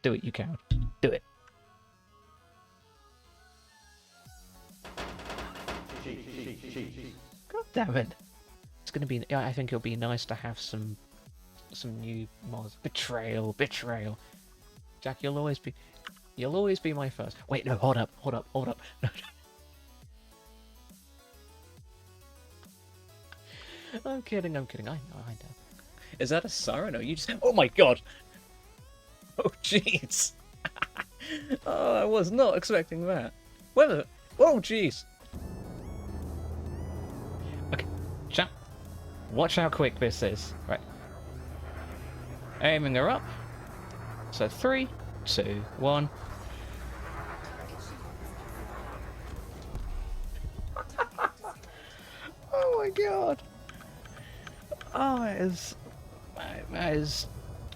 Do it, you coward. Do it. God damn it. It's gonna be. I think it'll be nice to have some new mods. Betrayal. Jack, you'll always be my first. Wait, no, hold up. No. I'm kidding. I know. Is that a siren or you just? Oh my god! Oh jeez! Oh, I was not expecting that. Whether. Oh jeez! Okay, chat. Watch how quick this is. Right. Aiming her up. So 3, 2, 1. Oh my god! Oh,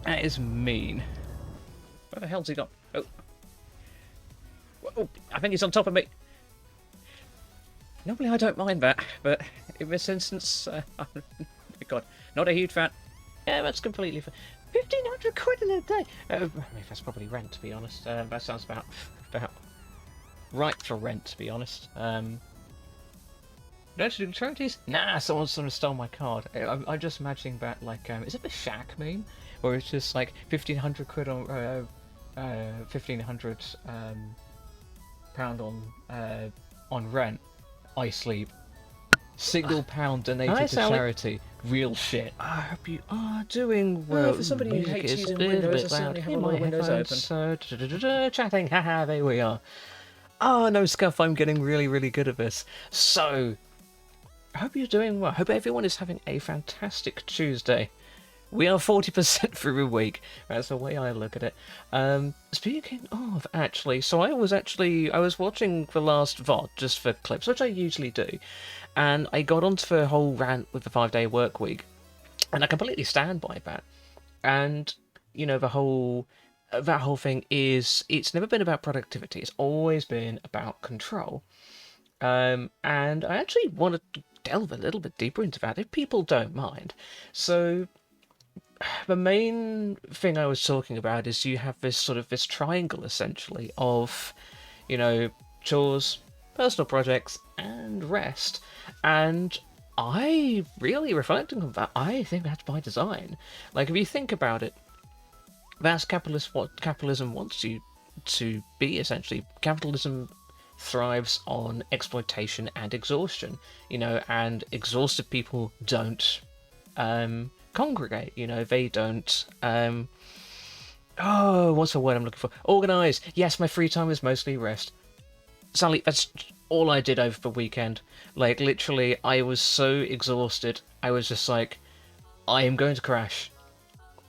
that is mean. Where the hell's he got? Oh. Oh, I think he's on top of me. Normally I don't mind that, but in this instance, oh my god, not a huge fan. Yeah, that's completely fine. 1,500 quid in a day. I mean, that's probably rent, to be honest. That sounds about right for rent, to be honest. Don't you do charities? Nah, someone sort of stole my card. I'm just imagining that, like, is it the Shack meme? Where it's just like 1,500 quid on, 1,500 pound on rent. I sleep. £1 donated to charity. Real shit. I hope you are doing well. For somebody who hates using Windows, I certainly have all my windows open. So, chatting. Haha, there we are. Oh, no, Scuff, I'm getting really good at this. So, I hope you're doing well. I hope everyone is having a fantastic Tuesday. We are 40% through a week. That's the way I look at it. Speaking of, actually, so I was watching the last VOD just for clips, which I usually do, and I got onto the whole rant with the 5-day work week, and I completely stand by that. And you know, that whole thing is, it's never been about productivity. It's always been about control. And I actually want to delve a little bit deeper into that, if people don't mind. So the main thing I was talking about is you have this triangle, essentially, of, you know, chores, personal projects, and rest. And I really, reflecting on that, I think that's by design. Like, if you think about it, that's what capitalism wants you to be, essentially. Capitalism thrives on exploitation and exhaustion, you know, and exhausted people don't congregate, you know, they don't what's the word I'm looking for? Organise. Yes, my free time is mostly rest. Sally, that's all I did over the weekend. Like, literally, I was so exhausted, I was just like, I am going to crash.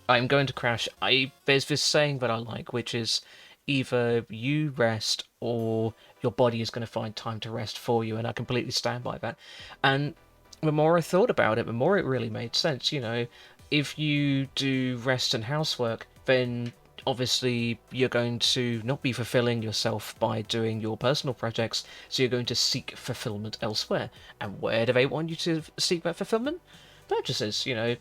There's this saying that I like, which is either you rest or your body is going to find time to rest for you, and I completely stand by that. And the more I thought about it, the more it really made sense. You know, if you do rest and housework, then obviously you're going to not be fulfilling yourself by doing your personal projects, so you're going to seek fulfillment elsewhere. And where do they want you to seek that fulfillment? Purchases, you know,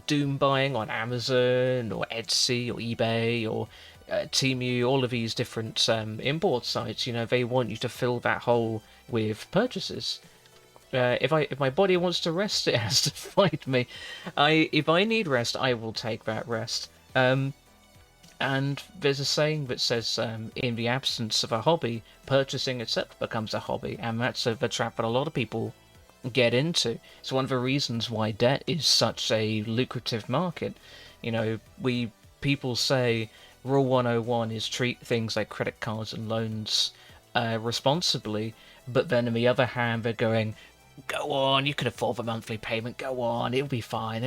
doom buying on Amazon or Etsy or eBay or Temu, all of these different import sites. You know, they want you to fill that hole with purchases. If my body wants to rest, it has to fight me. If I need rest, I will take that rest. And there's a saying that says, in the absence of a hobby, purchasing itself becomes a hobby, and that's the trap that a lot of people get into. It's one of the reasons why debt is such a lucrative market. You know, people say Rule 101 is treat things like credit cards and loans responsibly, but then on the other hand, they're going, go on, you can afford the monthly payment, go on, it'll be fine.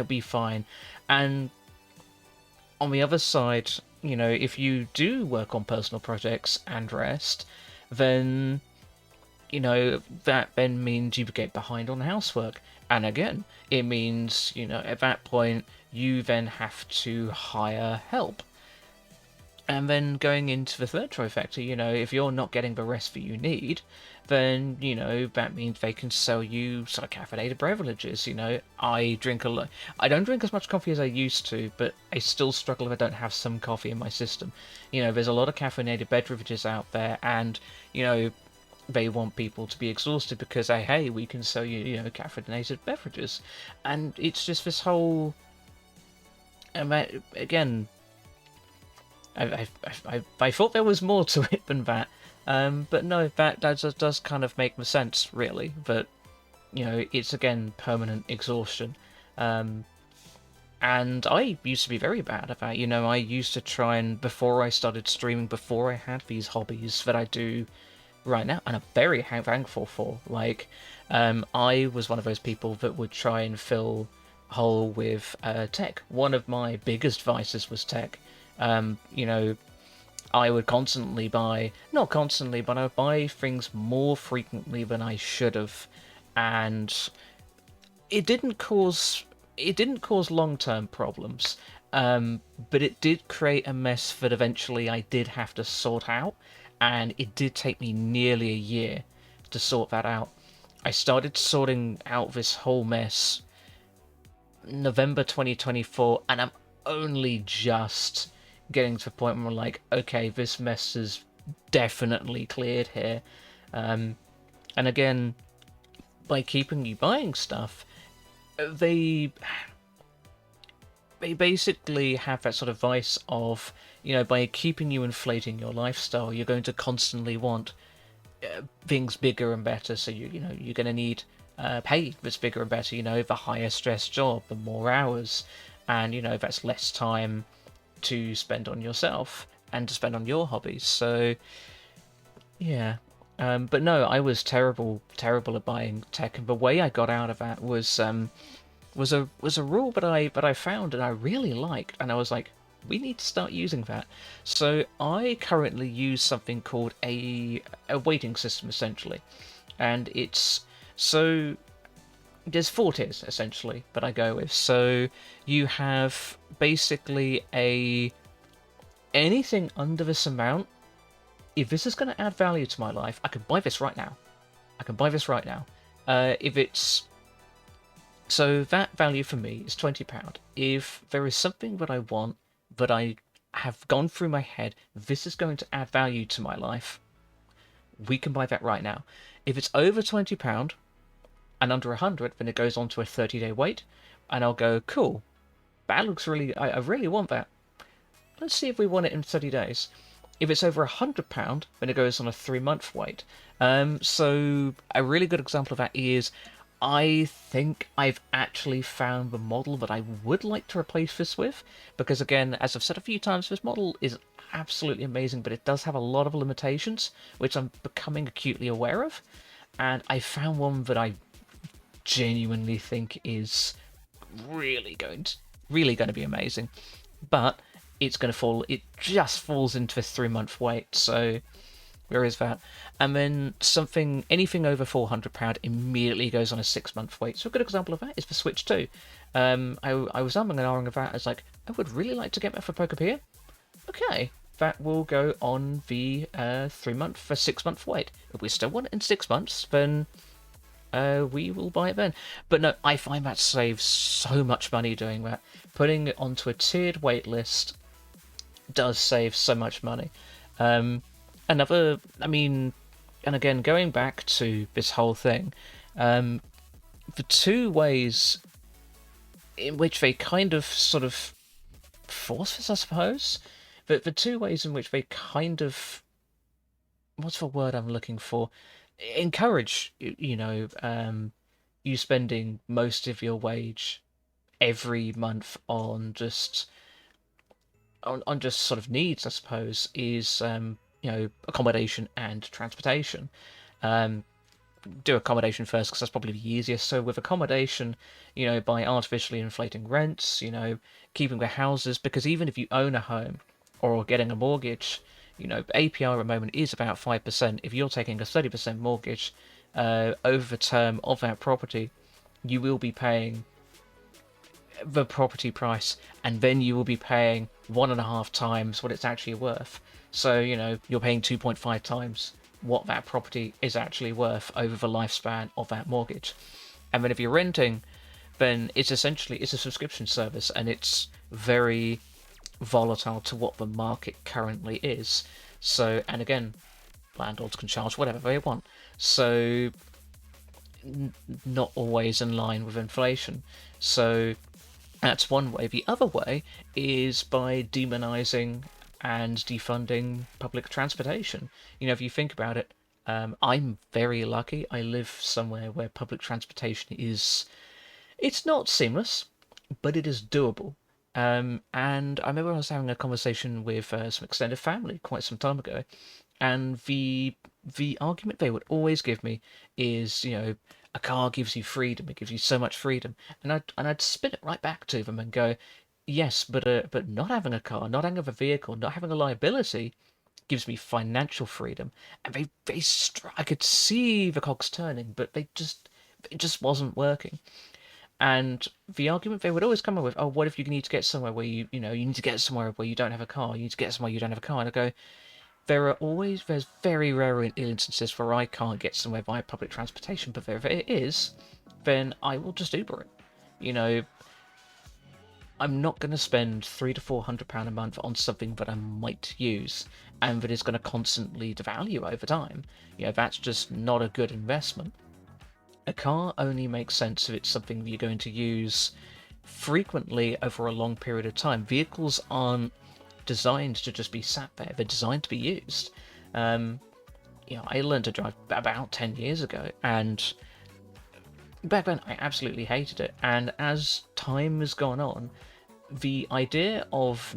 And on the other side, you know, if you do work on personal projects and rest, then, you know, that then means you get behind on housework. And again, it means, you know, at that point, you then have to hire help. And then going into the third trifecta, if you're not getting the rest that you need, then, that means they can sell you sort of caffeinated beverages. I drink a lot. I don't drink as much coffee as I used to, but I still struggle if I don't have some coffee in my system. There's a lot of caffeinated beverages out there, and, they want people to be exhausted because, hey, we can sell you, caffeinated beverages. And it's just this whole... Again... I thought there was more to it than that, but no, that does kind of make sense, really. But it's again permanent exhaustion, and I used to be very bad at that. I used to try and before I started streaming, before I had these hobbies that I do right now, and I'm very thankful for. Like, I was one of those people that would try and fill a hole with tech. One of my biggest vices was tech. I would constantly buy, not constantly, but I would buy things more frequently than I should have, and it didn't cause long-term problems, but it did create a mess that eventually I did have to sort out, and it did take me nearly a year to sort that out. I started sorting out this whole mess November 2024, and I'm only just getting to the point where I'm like, okay, this mess is definitely cleared here. And again, by keeping you buying stuff, they basically have that sort of vice of, by keeping you inflating your lifestyle, you're going to constantly want things bigger and better. So you're going to need pay that's bigger and better. The higher stress job, the more hours, and that's less time to spend on yourself and to spend on your hobbies. So yeah, but no, I was terrible at buying tech, and the way I got out of that was a rule that I found and I really liked, and I was like, we need to start using that. So I currently use something called a weighting system, essentially, and there's 4 tiers, essentially, that I go with. So you have basically anything under this amount. If this is going to add value to my life, I can buy this right now. If it's... So that value for me is £20. If there is something that I want, that I have gone through my head, this is going to add value to my life, we can buy that right now. If it's over £20, and under 100, then it goes on to a 30-day wait, and I'll go, cool, that looks really, I really want that. Let's see if we want it in 30 days. If it's over £100, then it goes on a 3-month wait. So a really good example of that is, I think I've actually found the model that I would like to replace this with, because again, as I've said a few times, this model is absolutely amazing, but it does have a lot of limitations, which I'm becoming acutely aware of, and I found one that I genuinely think is really going to be amazing, but it just falls into a 3-month wait, so where is that? And then anything over £400 immediately goes on a 6-month wait. So a good example of that is the Switch 2. I was umming and ahhing about. I was like, I would really like to get that for Pokepedia. Okay, that will go on the 6-month wait. If we still want it in 6 months, then we will buy it then. But no, I find that saves so much money doing that. Putting it onto a tiered wait list does save so much money. And again, going back to this whole thing, the 2 ways in which they kind of sort of force this, I suppose, but the 2 ways in which they kind of, what's the word I'm looking for? Encourage, you spending most of your wage every month on just sort of needs, I suppose, is accommodation and transportation. Do accommodation first because that's probably the easiest. So with accommodation, by artificially inflating rents, keeping the houses, because even if you own a home or getting a mortgage, APR at the moment is about 5%. If you're taking a 30% mortgage over the term of that property, you will be paying the property price, and then you will be paying 1.5 times what it's actually worth. So, you're paying 2.5 times what that property is actually worth over the lifespan of that mortgage. And then if you're renting, then it's a subscription service, and it's very volatile to what the market currently is. So, and again, landlords can charge whatever they want. So, not always in line with inflation. So, that's one way. The other way is by demonizing and defunding public transportation. If you think about it, I'm very lucky. I live somewhere where public transportation it's not seamless, but it is doable. And I remember I was having a conversation with some extended family quite some time ago, and the argument they would always give me is, a car gives you freedom. It gives you so much freedom, and I'd spin it right back to them and go, yes, but not having a car, not having a vehicle, not having a liability gives me financial freedom. And I could see the cogs turning, but it just wasn't working. And the argument they would always come up with, oh, what if you need to get somewhere where you need to get somewhere where you don't have a car, you need to get somewhere you don't have a car. And I go, there's very rare instances where I can't get somewhere via public transportation, but if it is, then I will just Uber it. I'm not going to spend £300 to £400 a month on something that I might use and that is going to constantly devalue over time. That's just not a good investment. A car only makes sense if it's something that you're going to use frequently over a long period of time. Vehicles aren't designed to just be sat there, they're designed to be used. I learned to drive about 10 years ago, and back then I absolutely hated it. And as time has gone on, the idea of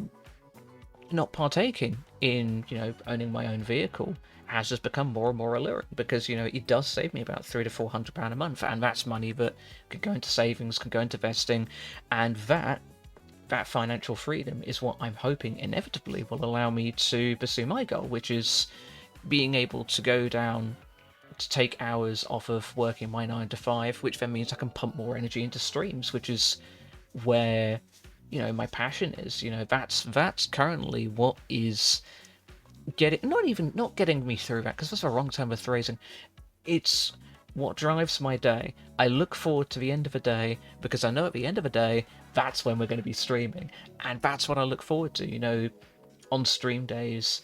not partaking in, owning my own vehicle has just become more and more alluring, because it does save me about £300 to £400 a month, and that's money that could go into savings, can go into investing, and that financial freedom is what I'm hoping inevitably will allow me to pursue my goal, which is being able to go down to take hours off of working my 9 to 5, which then means I can pump more energy into streams, which is where my passion is. That's currently what is not getting me through that, because that's a wrong term of phrasing. It's what drives my day. I look forward to the end of the day, because I know at the end of the day that's when we're going to be streaming, and that's what I look forward to. On stream days,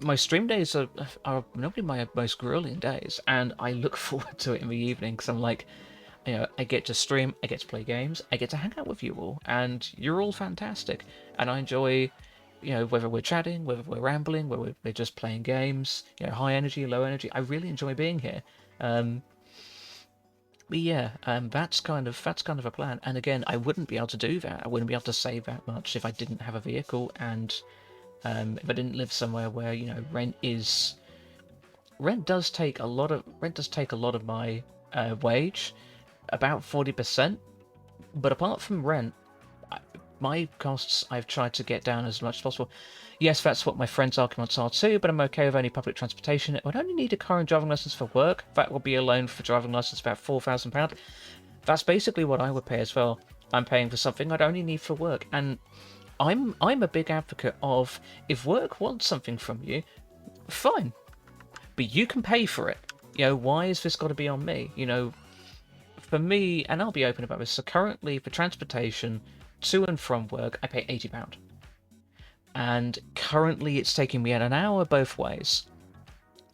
my stream days are normally my most grueling days, and I look forward to it in the evening, because I'm like, I get to stream, I get to play games, I get to hang out with you all, and you're all fantastic, and I enjoy, whether we're chatting, whether we're rambling, whether we're just playing games, high energy, low energy. I really enjoy being here. But yeah, that's kind of a plan. And again, I wouldn't be able to do that. I wouldn't be able to save that much if I didn't have a vehicle, and if I didn't live somewhere where rent does take a lot of my wage, about 40%. But apart from rent, my costs I've tried to get down as much as possible. Yes, that's what my friends' arguments are too, but I'm okay with only public transportation. I would only need a car and driving license for work. That will be a loan for driving license about £4,000. That's basically what I would pay as well. I'm paying for something I'd only need for work, and I'm a big advocate of, if work wants something from you, fine, but you can pay for it. Why is this got to be on me? For me, and I'll be open about this. So currently, for transportation to and from work, I pay £80. And currently it's taking me an hour both ways.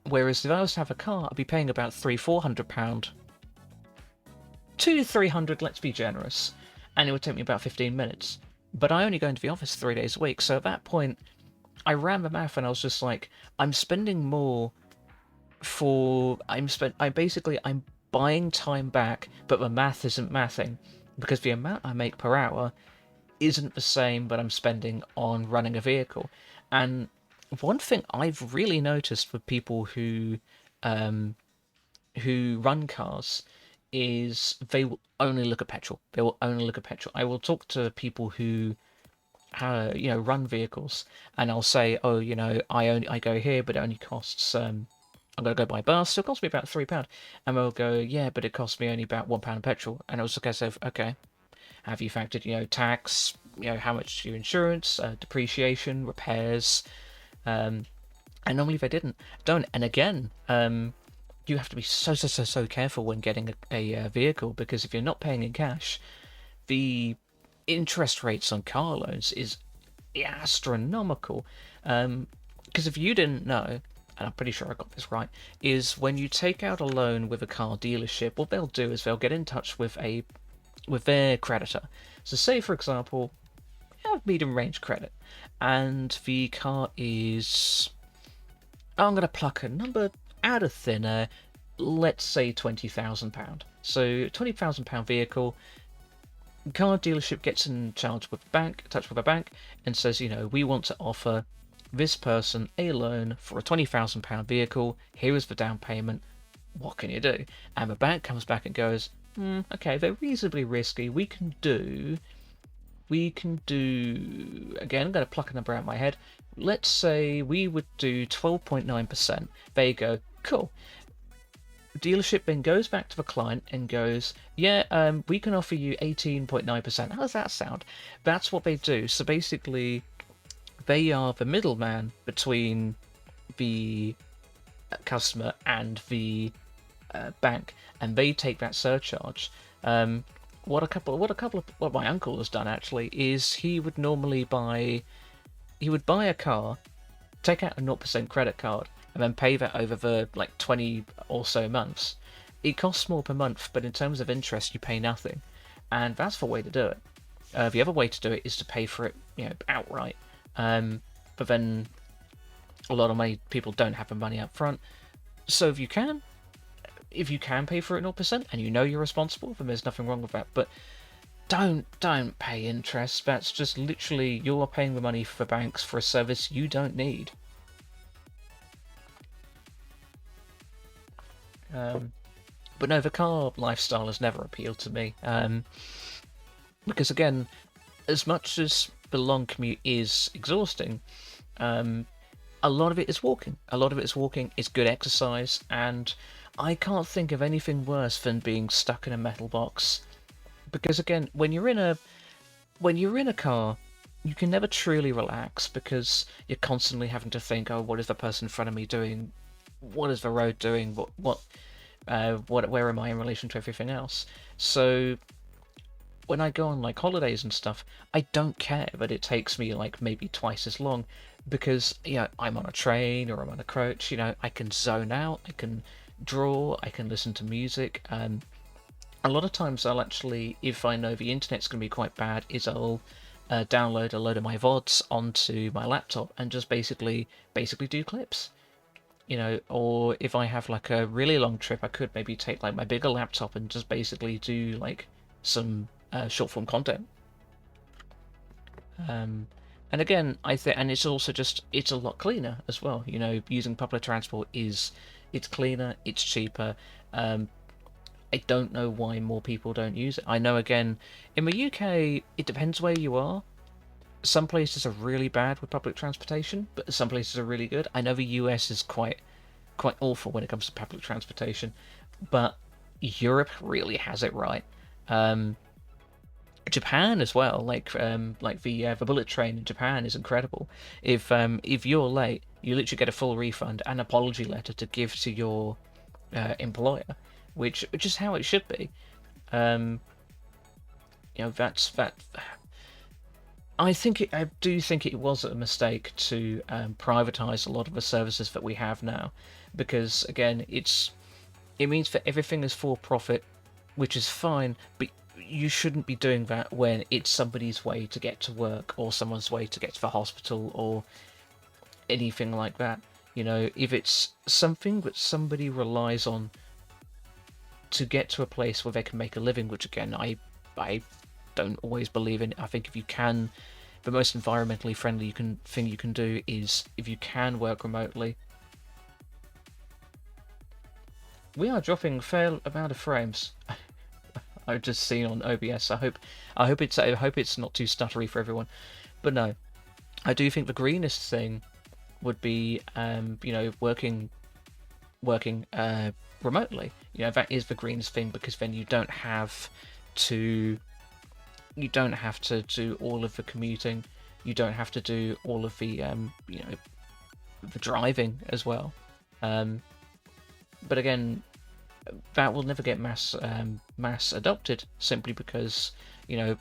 Whereas if I was to have a car, I'd be paying about £300-400. £200-300, let's be generous. And it would take me about 15 minutes. But I only go into the office 3 days a week, so at that point, I ran the math and I was just like, I'm spending more I'm buying time back, but the math isn't mathing, because the amount I make per hour isn't the same that I'm spending on running a vehicle. And one thing I've really noticed with people who run cars is they will only look at petrol. They will only look at petrol. I will talk to people who run vehicles, and I'll say, oh, I go here, but it only costs I'm going to go by bus, so it costs me about £3. And they'll go, yeah, but it costs me only about £1 of petrol. And I was like, okay. Have you factored, tax, how much your insurance, depreciation, repairs, and normally they don't. And again, you have to be so careful when getting a vehicle, because if you're not paying in cash, the interest rates on car loans is astronomical. Because if you didn't know, and I'm pretty sure I got this right, is when you take out a loan with a car dealership, what they'll do is they'll get in touch with their creditor. So say, for example, you have medium range credit, and the car is, I'm going to pluck a number out of thin air, let's say £20,000. So £20,000 vehicle, car dealership gets in touch with a bank, and says, we want to offer this person a loan for a £20,000 vehicle. Here is the down payment. What can you do? And the bank comes back and goes, okay, they're reasonably risky. We can do. Again, I'm going to pluck a number out of my head. Let's say we would do 12.9%. There you go. Cool. Dealership then goes back to the client and goes, we can offer you 18.9%. How does that sound? That's what they do. So basically, they are the middleman between the customer and the bank, and they take that surcharge. What my uncle has done actually is he would buy a car, take out a 0% credit card, and then pay that over the 20 or so months. It costs more per month, but in terms of interest, you pay nothing, and that's the way to do it. The other way to do it is to pay for it, outright. But then a lot of people don't have the money up front. So if you can pay for it 0% and you're responsible, then there's nothing wrong with that. But don't pay interest. That's just literally you're paying the money for banks for a service you don't need. But no, the car lifestyle has never appealed to me. Because again, as much as the long commute is exhausting, a lot of it is walking. It's good exercise, and I can't think of anything worse than being stuck in a metal box. Because again, when you're in a car, you can never truly relax, because you're constantly having to think, oh, what is the person in front of me doing? What is the road doing? Where am I in relation to everything else? So when I go on holidays and stuff, I don't care that it takes me maybe twice as long, because I'm on a train or I'm on a coach. I can zone out, I can draw, I can listen to music. A lot of times I'll actually, if I know the internet's going to be quite bad, I'll download a load of my VODs onto my laptop and just basically do clips. Or if I have a really long trip, I could maybe take my bigger laptop and just basically do some short form content. And again, and it's also it's a lot cleaner as well. Using public transport it's cleaner, it's cheaper. I don't know why more people don't use it. I know, again, in the UK, it depends where you are. Some places are really bad with public transportation, but some places are really good. I know the US is quite awful when it comes to public transportation, but Europe really has it right. Japan as well, the bullet train in Japan is incredible. If you're late, you literally get a full refund and apology letter to give to your employer, which is how it should be. That's that. I do think it was a mistake to privatize a lot of the services that we have now, because again, it means that everything is for profit, which is fine, but you shouldn't be doing that when it's somebody's way to get to work or someone's way to get to the hospital or anything like that. If it's something that somebody relies on to get to a place where they can make a living, which again, I don't always believe in. I think if you can, the most environmentally friendly thing you can do is if you can work remotely. We are dropping a fair amount of frames. I've just seen on OBS. I hope it's not too stuttery for everyone. But no, I do think the greenest thing would be working remotely. That is the greenest thing, because then you don't have to you don't have to do all of the commuting. You don't have to do all of the the driving as well. But again, that will never get mass adopted simply because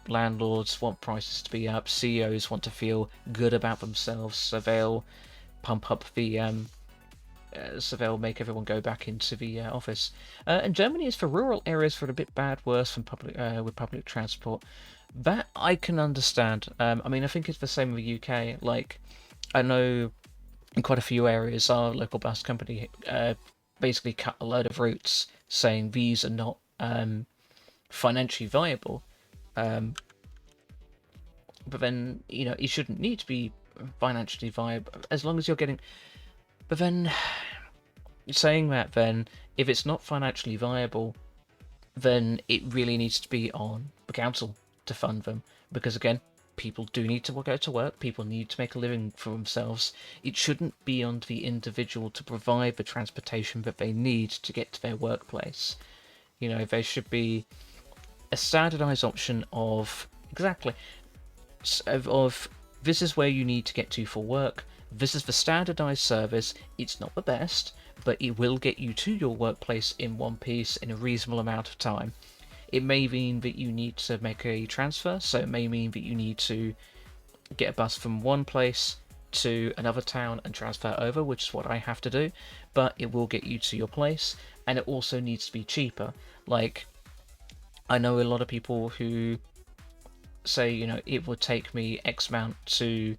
landlords want prices to be up, CEOs want to feel good about themselves, so they'll pump up the so they'll make everyone go back into the office. And Germany is for rural areas for a bit bad, worse than with public transport. That I can understand. I mean, I think it's the same with the UK. Like, I know in quite a few areas, our local bus company basically cut a load of routes, saying these are not financially viable. But then, it shouldn't need to be financially viable as long as you're getting. But then, saying that, then if it's not financially viable, then it really needs to be on the council to fund them, because again, people do need to go to work, people need to make a living for themselves. It shouldn't be on the individual to provide the transportation that they need to get to their workplace. There should be a standardized option of this is where you need to get to for work. This is the standardized service. It's not the best, but it will get you to your workplace in one piece in a reasonable amount of time. It may mean that you need to make a transfer, so it may mean that you need to get a bus from one place to another town and transfer over, which is what I have to do, but it will get you to your place, and it also needs to be cheaper. Like, I know a lot of people who say, it would take me X amount to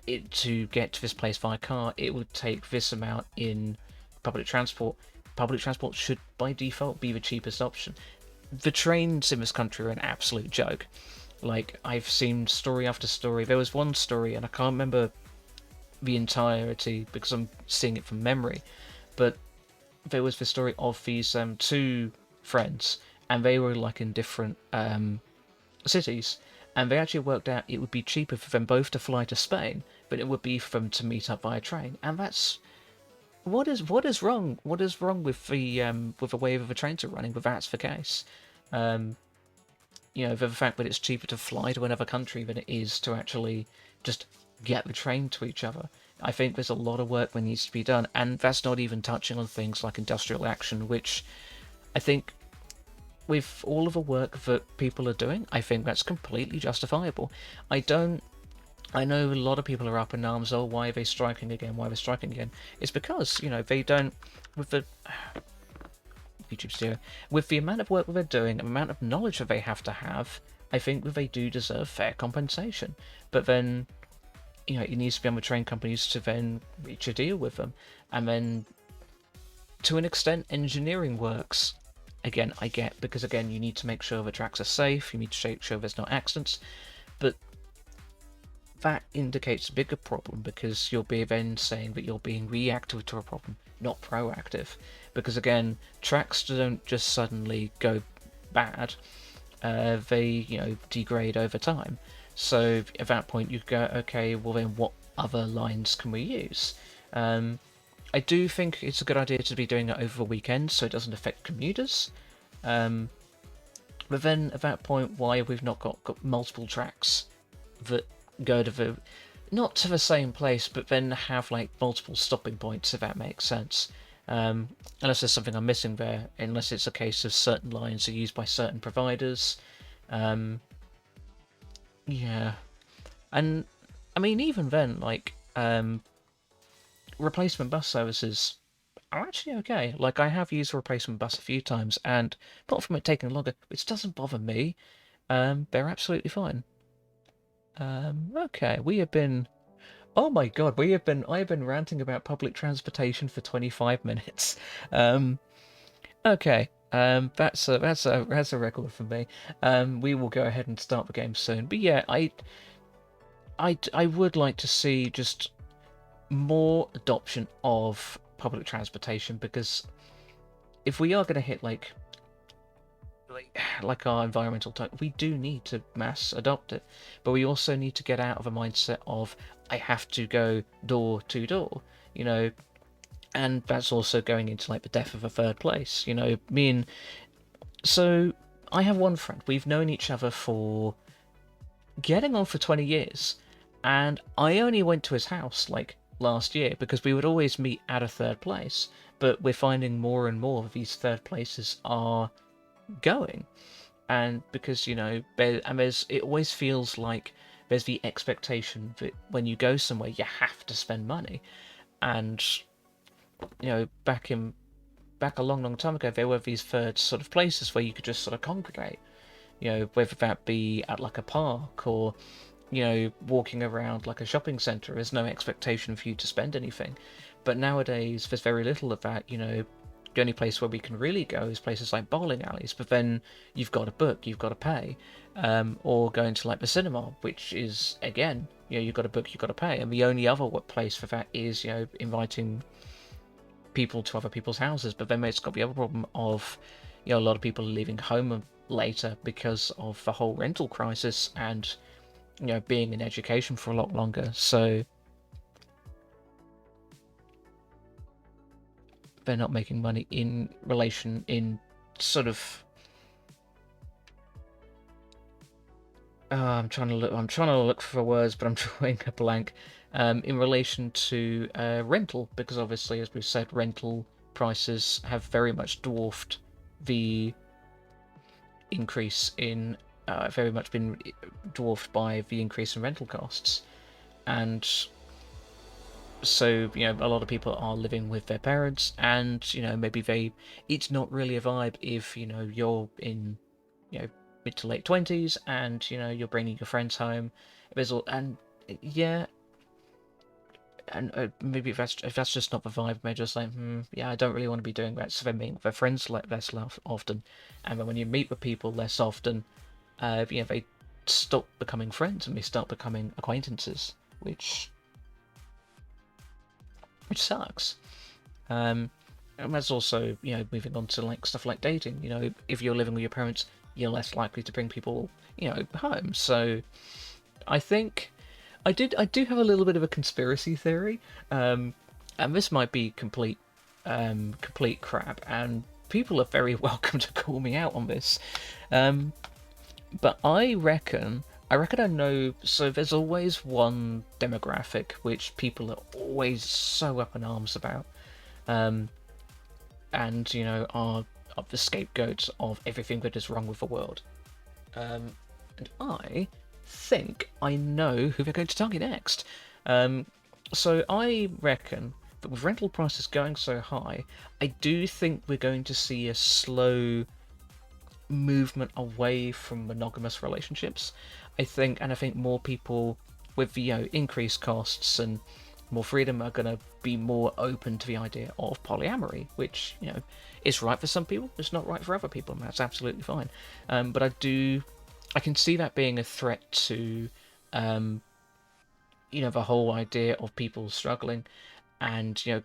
get to this place via car, it would take this amount in public transport. Public transport should by default be the cheapest option. The trains in this country are an absolute joke. Like, I've seen story after story. There was one story, and I can't remember the entirety because I'm seeing it from memory, but there was the story of these two friends, and they were like in different cities, and they actually worked out it would be cheaper for them both to fly to Spain than it would be for them to meet up via train. And that's what is wrong? What is wrong with the way that the trains are running? But that's the case. The fact that it's cheaper to fly to another country than it is to actually just get the train to each other. I think there's a lot of work that needs to be done, and that's not even touching on things like industrial action, which I think, with all of the work that people are doing, I think that's completely justifiable. I know a lot of people are up in arms, oh, why are they striking again? Why are they striking again? It's because, they don't, with the YouTube studio, with the amount of work that they're doing, and the amount of knowledge that they have to have, I think that they do deserve fair compensation. But then, it needs to be on the train companies to then reach a deal with them. And then, to an extent, engineering works. Again, I get, because again, you need to make sure the tracks are safe, you need to make sure there's no accidents, but that indicates a bigger problem, because you'll be then saying that you're being reactive to a problem, not proactive. Because again, tracks don't just suddenly go bad, they degrade over time. So at that point you go, okay, well then what other lines can we use? I do think it's a good idea to be doing it over the weekend so it doesn't affect commuters. But then at that point, why have we not got multiple tracks that go to not to the same place, but then have like multiple stopping points, if that makes sense? Unless there's something I'm missing there, unless it's a case of certain lines are used by certain providers. Yeah. And I mean, even then, like, replacement bus services are actually okay. Like, I have used a replacement bus a few times, and apart from it taking longer, which doesn't bother me, they're absolutely fine. Okay, we have been... Oh my god, I have been ranting about public transportation for 25 minutes. Okay, that's a record for me. We will go ahead and start the game soon. But yeah, I would like to see just more adoption of public transportation, because if we are going to hit like our environmental target, we do need to mass adopt it, but we also need to get out of a mindset of I have to go door to door, and that's also going into like the death of a third place. So I have one friend. We've known each other for getting on for 20 years, and I only went to his house like last year because we would always meet at a third place. But we're finding more and more of these third places are going, and because it always feels like there's the expectation that when you go somewhere you have to spend money, and back a long time ago there were these third sort of places where you could just sort of congregate, whether that be at like a park or walking around like a shopping centre. There's no expectation for you to spend anything. But nowadays, there's very little of that. The only place where we can really go is places like bowling alleys. But then you've got to book, you've got to pay, or going to like the cinema, which is again, you've got to book, you've got to pay. And the only other place for that is inviting people to other people's houses. But then it's got the other problem of a lot of people are leaving home later because of the whole rental crisis and being in education for a lot longer, so they're not making money in relation in sort of I'm trying to look for words, but I'm drawing a blank. In relation to rental, because obviously, as we've said, rental prices have very much dwarfed the increase in very much been dwarfed by the increase in rental costs. And so a lot of people are living with their parents, and maybe it's not really a vibe if you're in mid to late 20s and you're bringing your friends home. There's all, and yeah, and maybe if that's just not the vibe, they're just like, yeah, I don't really want to be doing that. So they're meeting with their friends less often, and then when you meet with people less often, they stop becoming friends and they start becoming acquaintances, which sucks. And that's also moving on to like stuff like dating. If you're living with your parents, you're less likely to bring people home. So I think I do have a little bit of a conspiracy theory, and this might be complete crap, and people are very welcome to call me out on this. But I reckon I know. So there's always one demographic which people are always so up in arms about, and are the scapegoats of everything that is wrong with the world. And I think I know who they're going to target next. So I reckon that with rental prices going so high, I do think we're going to see a slow movement away from monogamous relationships. I think more people with the increased costs and more freedom are going to be more open to the idea of polyamory, which is right for some people, it's not right for other people, and that's absolutely fine. But I can see that being a threat to the whole idea of people struggling, and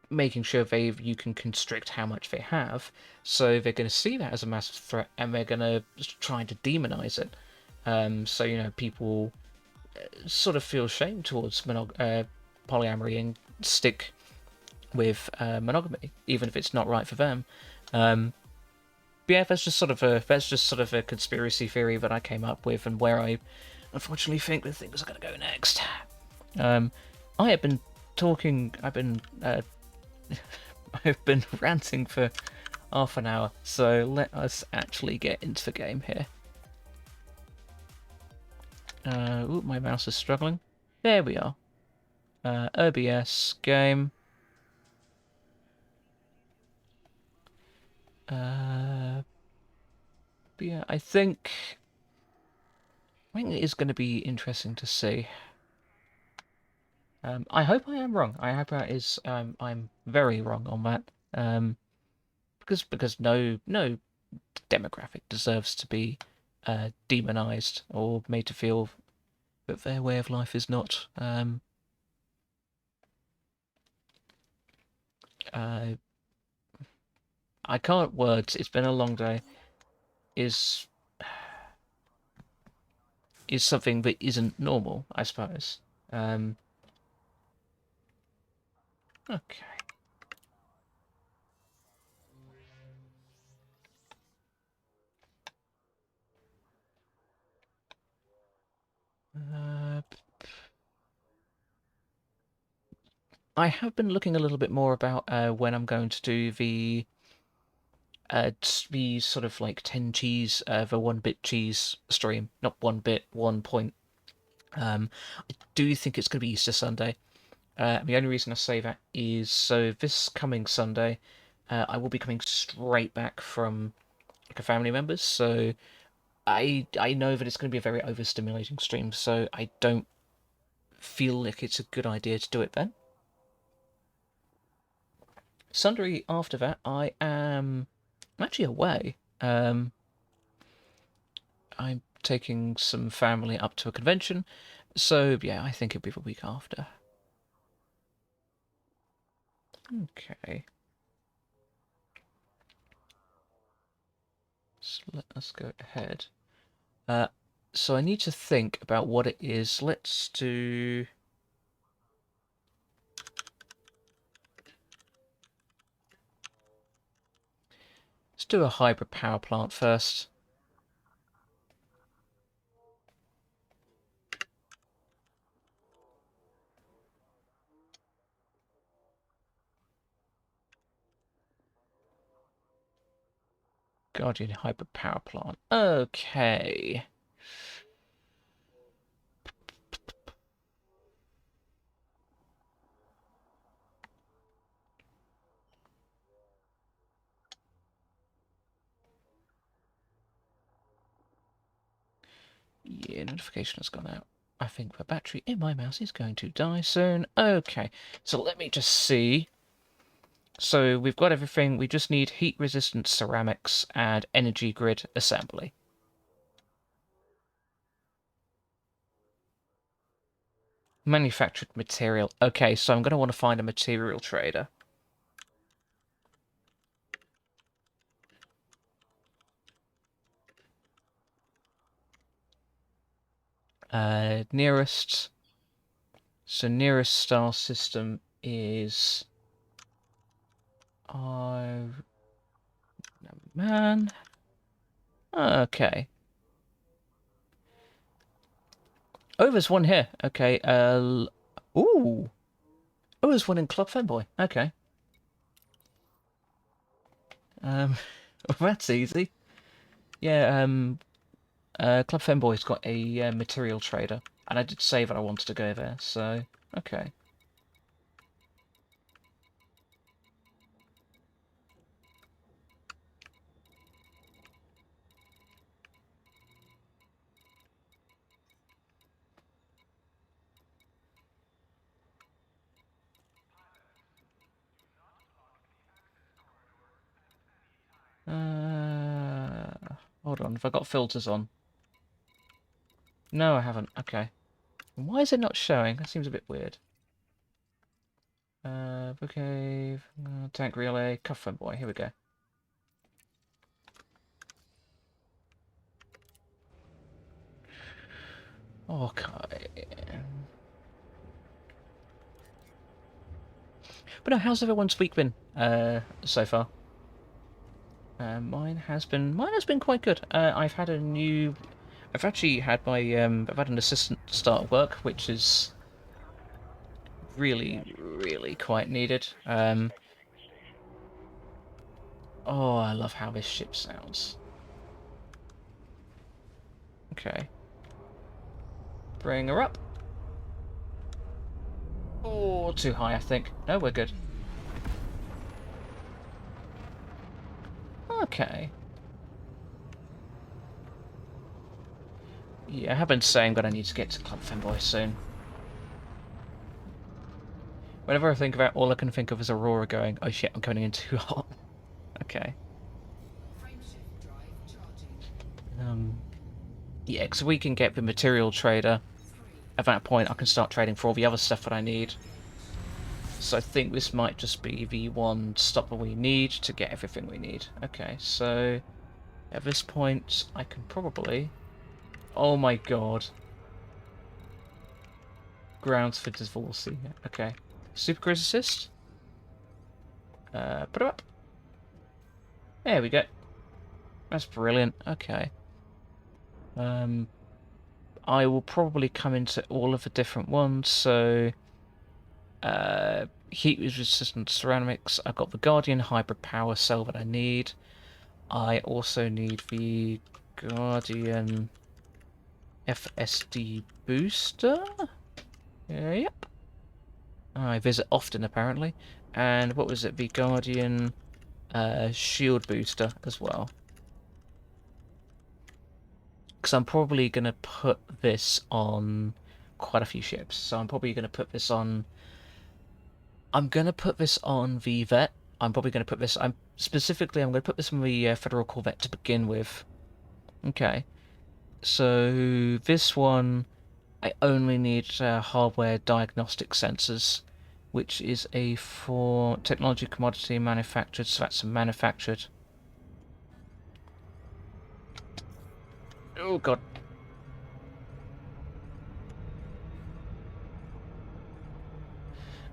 making sure you can constrict how much they have. So they're going to see that as a massive threat, and they're going to try to demonize it. So people sort of feel shame towards polyamory and stick with monogamy, even if it's not right for them. But yeah, that's just sort of a conspiracy theory that I came up with, and where I unfortunately think that things are going to go next. I have been talking. I've been ranting for half an hour, so let us actually get into the game here. Ooh, my mouse is struggling. There we are. OBS game. But yeah, I think it is going to be interesting to see. I hope I am wrong. I hope that is. I'm very wrong on that. Because no demographic deserves to be demonized or made to feel that their way of life is not I can't words. It's been a long day. Is something that isn't normal, I suppose. Okay. I have been looking a little bit more about when I'm going to do the sort of like 10 cheese, the 1-bit cheese stream. Not 1 bit, 1 point. I do think it's going to be Easter Sunday. The only reason I say that is so this coming Sunday, I will be coming straight back from like a family member's, so I know that it's going to be a very overstimulating stream, so I don't feel like it's a good idea to do it then. Sunday after that, I'm actually away. I'm taking some family up to a convention, so yeah, I think it'll be the week after. Okay. So let us go ahead. So I need to think about what it is. Let's do... Let's do a hybrid power plant first. Guardian hybrid power plant. Okay. Yeah, notification has gone out. I think the battery in my mouse is going to die soon. Okay, so let me just see. So we've got everything. We just need heat-resistant ceramics and energy grid assembly. Manufactured material. Okay, so I'm going to want to find a material trader. Nearest. So nearest star system is... Oh... Man. Okay. Oh, there's one here. Okay, Ooh! Oh, there's one in Club Fanboy. Okay. That's easy. Yeah, Club Femboy's got a material trader, and I did say that I wanted to go there, so okay. Hold on, have I got filters on? No, I haven't. Okay. Why is it not showing? That seems a bit weird. Okay, tank relay, Club Femboy. Here we go. Okay. But no, how's everyone's week been so far? Mine has been quite good. I've had a new... I've actually had my I've had an assistant start work, which is really quite needed. Oh, I love how this ship sounds. Okay. Bring her up. Oh, too high, I think. No, we're good. Okay. Yeah, I have been saying that I need to get to Club Femboy soon. Whenever I think about all I can think of is Aurora going, oh shit, I'm coming in too hot. Okay. Yeah, because we can get the material trader. At that point, I can start trading for all the other stuff that I need. So I think this might just be the one stop that we need to get everything we need. Okay, so at this point, I can probably... Oh my god. Grounds for divorcing. Okay. Super Cruise Assist. Put it up. There we go. That's brilliant. Okay. I will probably come into all of the different ones. So, heat resistant ceramics. I've got the Guardian hybrid power cell that I need. I also need the Guardian FSD booster. Yep. I visit often apparently. And what was it? The Guardian shield booster as well. Because I'm probably going to put this on quite a few ships. So I'm probably going to put this on... I'm going to put this on the Vet. I'm probably going to put this... I'm going to put this on the Federal Corvette to begin with. Okay. So this one, I only need hardware diagnostic sensors, which is a for technology commodity manufactured, so that's manufactured. Oh god.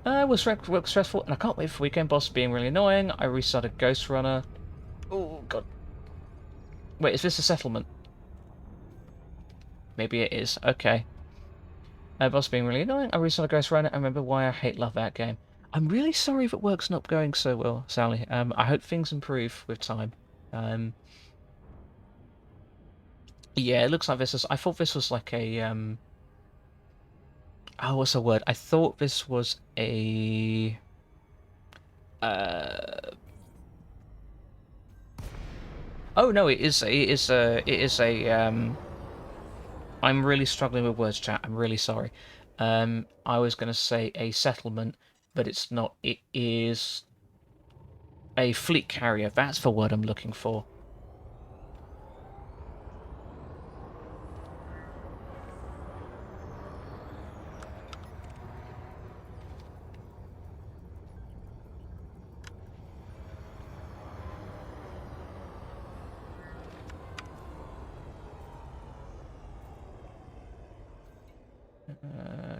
Was stressful, and I can't wait for weekend boss being really annoying. I restarted Ghost Runner. Oh god. Wait, is this a settlement? Maybe it is. Okay. Boss being really annoying. I restarted Ghost Runner. I remember why I love that game. I'm really sorry that work's not going so well, Sally. I hope things improve with time. Yeah, it looks like this is... I thought this was like a... Oh, what's the word? I thought this was a... Oh no, it is a I'm really struggling with words, chat. I'm really sorry. I was going to say a settlement, but it's not. It is a fleet carrier. That's the word I'm looking for.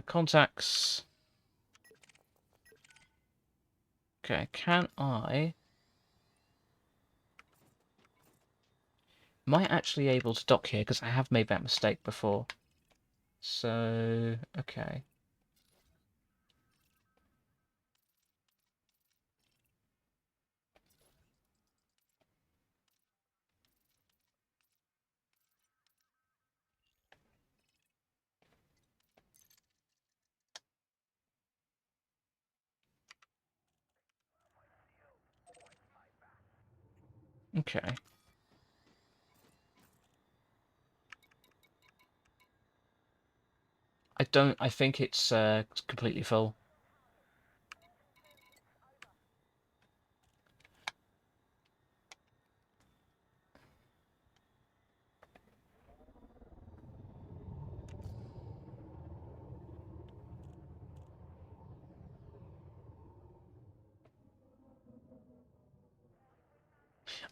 Contacts. Okay, can I... Am I actually able to dock here? Because I have made that mistake before. So, okay. Okay. I think it's completely full.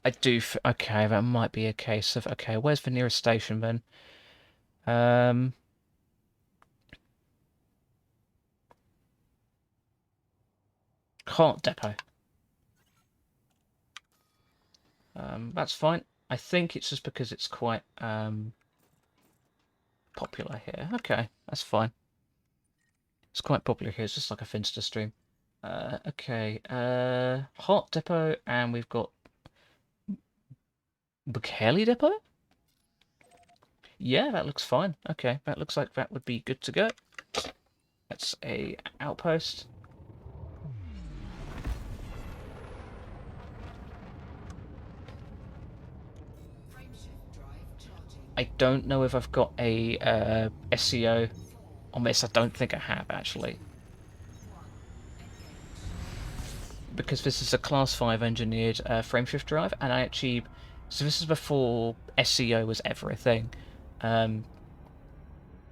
I do... Okay, that might be a case of... Okay, where's the nearest station then? Cart depot. That's fine. I think it's just because it's quite popular here. Okay, that's fine. It's quite popular here. It's just like a Finster stream. Okay. Hot depot, and we've got Bukelli depot. Yeah, that looks fine. Okay, that looks like that would be good to go. That's a outpost. I don't know if I've got a SEO on this. I don't think I have, actually. Because this is a Class 5 engineered frameshift drive, and I actually... So this is before SEO was ever a thing.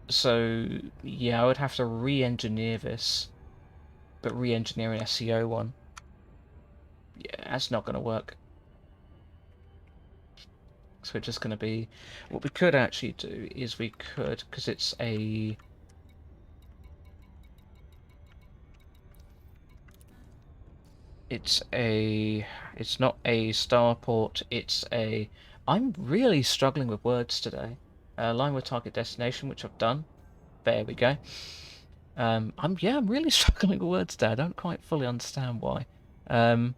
So, yeah, I would have to re-engineer this. But re-engineer an SEO one. Yeah, that's not going to work. So it's just going to be... What we could actually do is we could, because it's a... It's not a starport, it's a... I'm really struggling with words today. Align with target destination, which I've done. There we go. I'm really struggling with words there. I don't quite fully understand why. But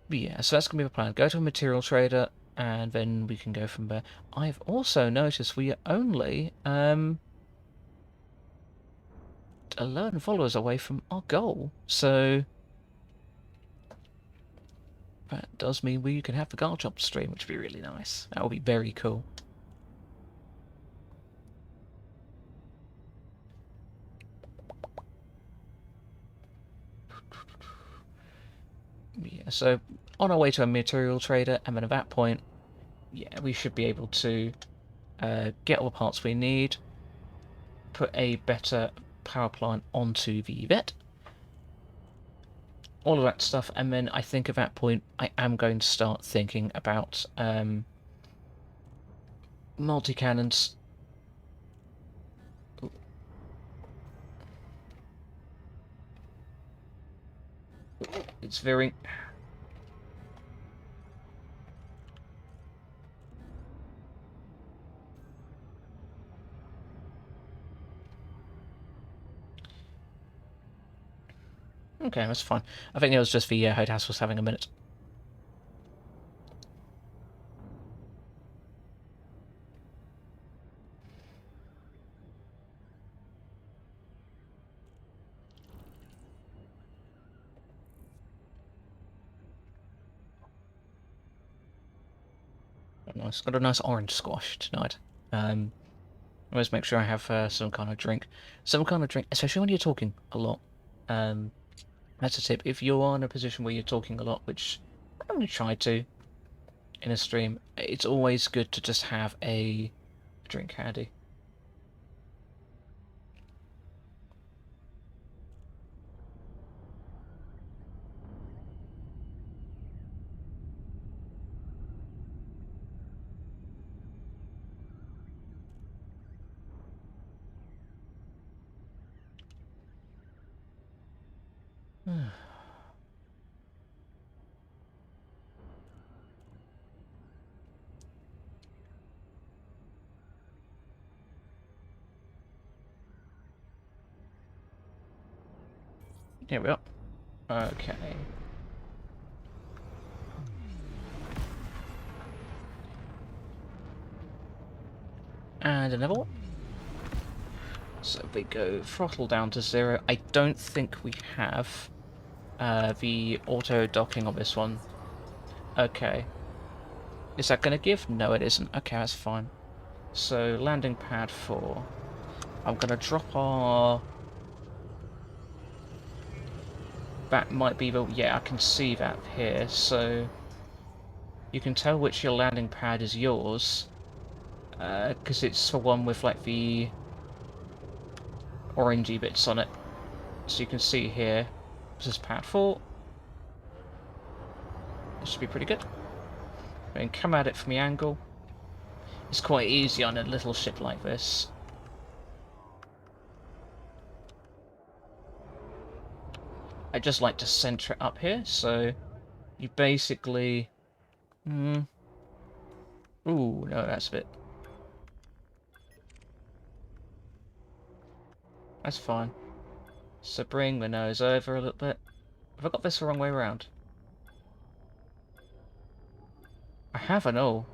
yeah, so that's gonna be the plan. Go to a material trader, and then we can go from there. I've also noticed we are only 11 followers away from our goal, so that does mean we can have the Guard Chop stream, which would be really nice. That would be very cool. Yeah, so on our way to a material trader, and then at that point, yeah, we should be able to get all the parts we need, put a better power plant onto the vet, all of that stuff, and then I think at that point I am going to start thinking about multi-cannons. It's very... Okay, that's fine. I think it was just the House was having a minute. Nice. Got a nice orange squash tonight. Always make sure I have some kind of drink. Some kind of drink, especially when you're talking a lot. That's a tip. If you are in a position where you're talking a lot, which I'm going to try to in a stream, it's always good to just have a drink handy. Here we are. Okay. And another one. So we go throttle down to 0. I don't think we have the auto docking on this one. Okay. Is that going to give? No, it isn't. Okay, that's fine. So landing pad 4. I'm going to drop our... That might be the... Yeah, I can see that here. So you can tell which your landing pad is yours. Because it's the one with like the orangey bits on it. So you can see here, this is pad 4. This should be pretty good. And come at it from the angle. It's quite easy on a little ship like this. I just like to center it up here, so you basically... Ooh, no, that's a bit... That's fine. So bring the nose over a little bit. Have I got this the wrong way around? I haven't, oh.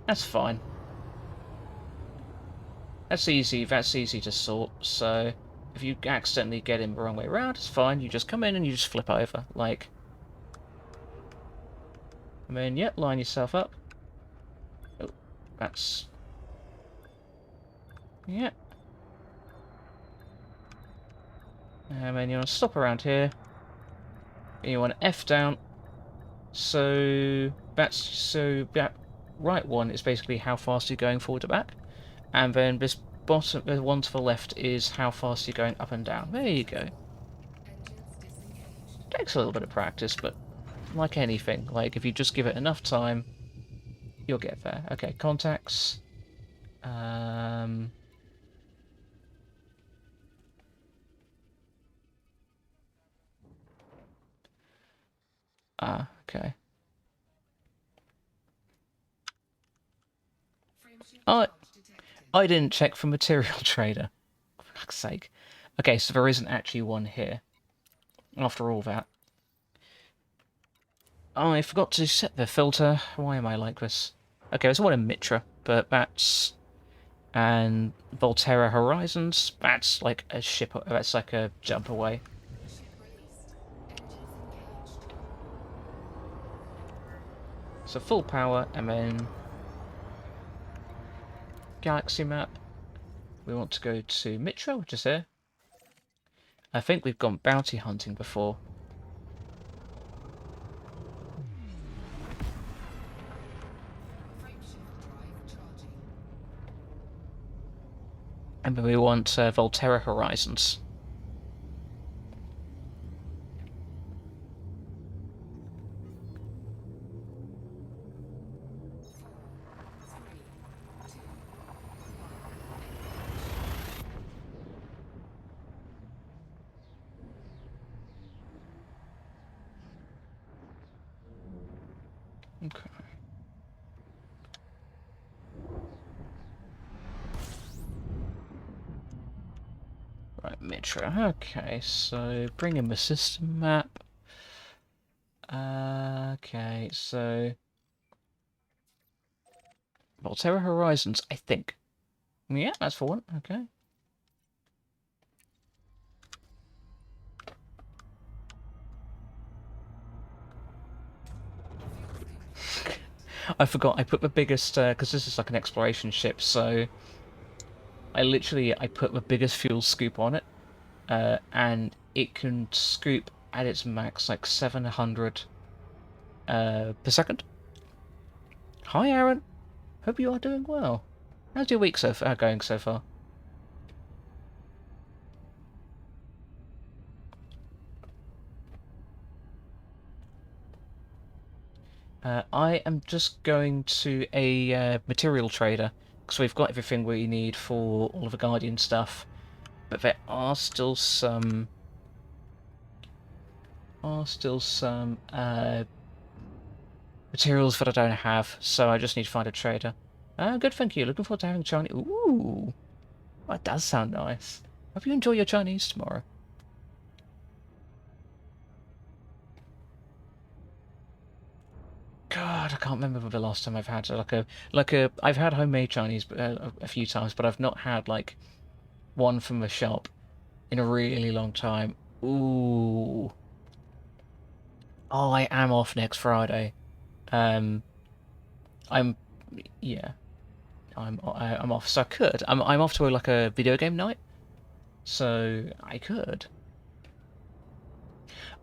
That's fine. That's easy to sort, so if you accidentally get him the wrong way around, it's fine. You just come in and you just flip over, like... I mean, yeah, line yourself up. Oh, that's... Yeah. And then you want to stop around here. And you want to F down. So that right one is basically how fast you're going forward to back. And then this bottom, the one to the left is how fast you're going up and down. There you go. Takes a little bit of practice, but like anything, like if you just give it enough time, you'll get there. Okay, contacts. Ah, okay. I I didn't check for material trader. For fuck's sake. Okay, so there isn't actually one here. After all that. Oh, I forgot to set the filter. Why am I like this? Okay, there's one in Mitra, but that's... And Volterra Horizons, that's like a ship, that's like a jump away. So full power, and then galaxy map. We want to go to Mitra, which is here. I think we've gone bounty hunting before. And then we want Volterra Horizons. Okay. Right, Mitra. Okay, so bring in the system map. Okay, so Volterra Horizons, I think. Yeah, that's for one. Okay. I forgot. I put the biggest because this is like an exploration ship, so I put the biggest fuel scoop on it, and it can scoop at its max like 700 per second. Hi, Aaron. Hope you are doing well. How's your week so far going so far? I am just going to a material trader because we've got everything we need for all of the Guardian stuff, but there are still some materials that I don't have, so I just need to find a trader. Good, thank you. Looking forward to having Chinese. Ooh, that does sound nice. Hope you enjoy your Chinese tomorrow. God, I can't remember the last time I've had I've had homemade Chinese a few times, but I've not had like one from the shop in a really long time. Ooh. Oh, I am off next Friday. Um, I'm yeah. I'm off, so I could. I'm off to like a video game night, so I could.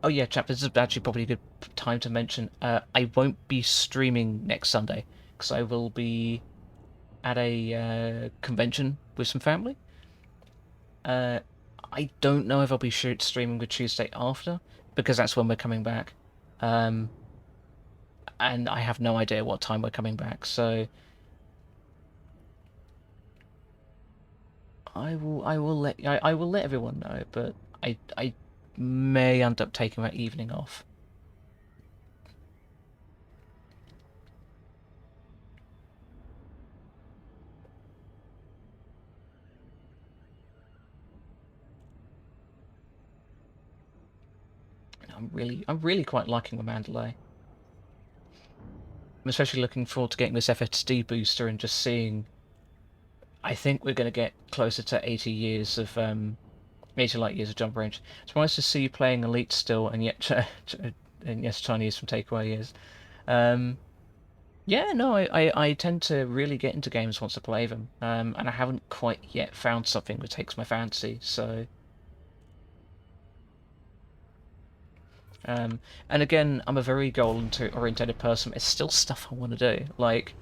Oh yeah, chap. This is actually probably a good time to mention. I won't be streaming next Sunday because I will be at a convention with some family. Uh, I don't know if I'll be streaming the Tuesday after because that's when we're coming back. And I have no idea what time we're coming back, so I will let everyone know, but I may end up taking that evening off. I'm really quite liking the Mandalay. I'm especially looking forward to getting this FSD booster and just seeing. I think we're going to get closer to 80 years of 80 light years of jump range. It's nice to see you playing Elite still, and yet and yes, Chinese from takeaway years. Yeah, no, I tend to really get into games once I play them, and I haven't quite yet found something that takes my fancy. So, and again, I'm a very goal-oriented person. It's still stuff I want to do. Like,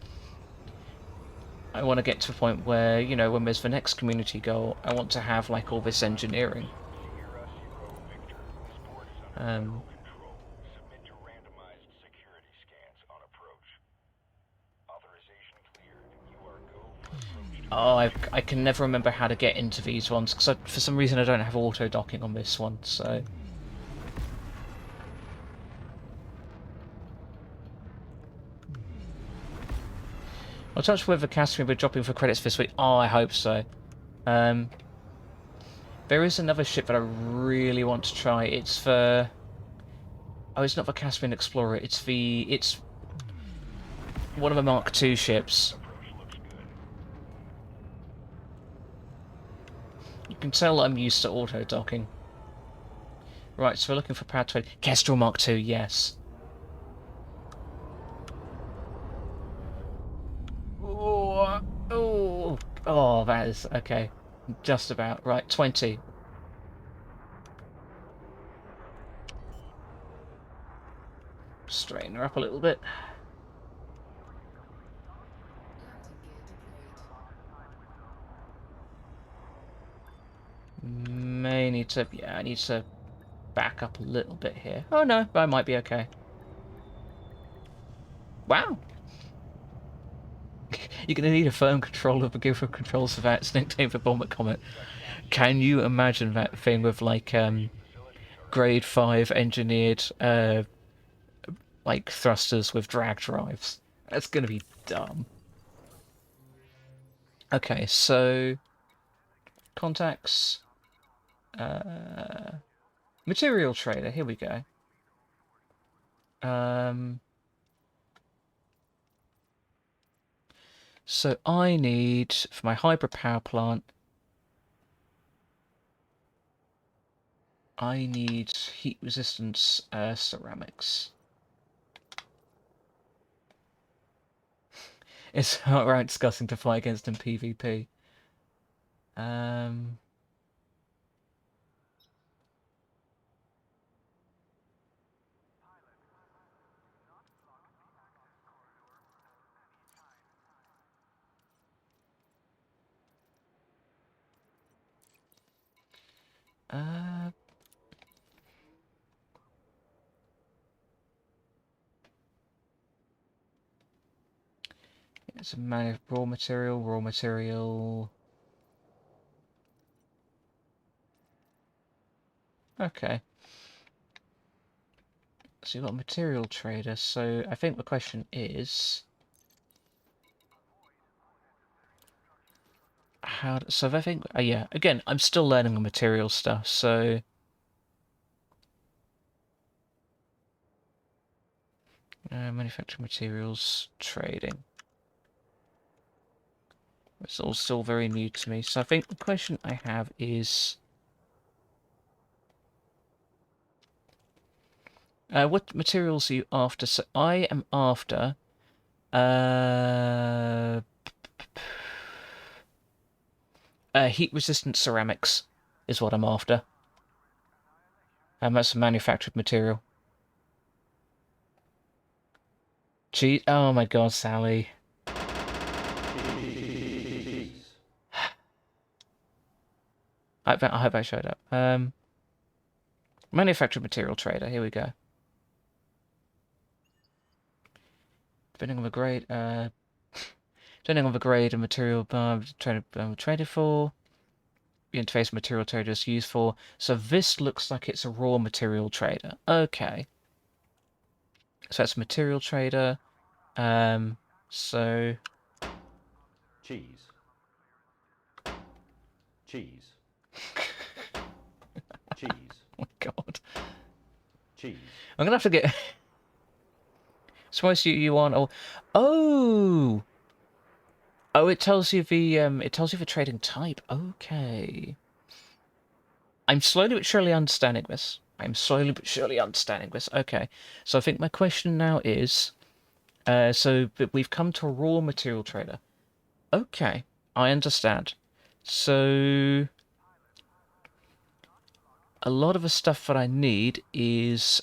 I want to get to a point where, you know, when there's the next community goal, I want to have like all this engineering. Oh, I can never remember how to get into these ones because for some reason I don't have auto docking on this one. So I'll touch whether Caspian will be dropping for credits this week. Oh, I hope so. There is another ship that I really want to try. It's for... Oh, it's not the Caspian Explorer. It's one of the Mark II ships. You can tell I'm used to auto-docking. Right, so we're looking for Power 20. Kestrel Mark II, yes. Oh, that is... Okay. Just about. Right, 20. Straighten her up a little bit. May need to... Yeah, I need to back up a little bit here. Oh no, I might be okay. Wow. You're going to need a firm controller for giver controls for that nickname for Bomber Comet. Can you imagine that thing with like grade 5 engineered like thrusters with drag drives? That's going to be dumb. Okay, so contacts, material trader. Here we go. So I need for my hybrid power plant. I need heat resistance ceramics. It's outright disgusting to fight against in PvP. It's a raw material. Okay. So you've got a material trader, so I think the question is... So I think... yeah, again, I'm still learning the material stuff, so... manufacturing materials, trading. It's all still very new to me, so I think the question I have is... what materials are you after? So I am after... heat-resistant ceramics is what I'm after. And that's a manufactured material. Cheese. Oh my god, Sally. I hope I showed up. Manufactured material trader. Here we go. Depending on the grade, depending on the grade and material traded for, the interface material trader is used for. So this looks like it's a raw material trader. Okay. So that's material trader. So cheese. Cheese. Cheese. Oh my god. Cheese. I'm gonna have to get. Suppose you want. Oh. Oh, it tells you the trading type. Okay. I'm slowly but surely understanding this. Okay. So I think my question now is, so we've come to a raw material trader. Okay, I understand. So a lot of the stuff that I need is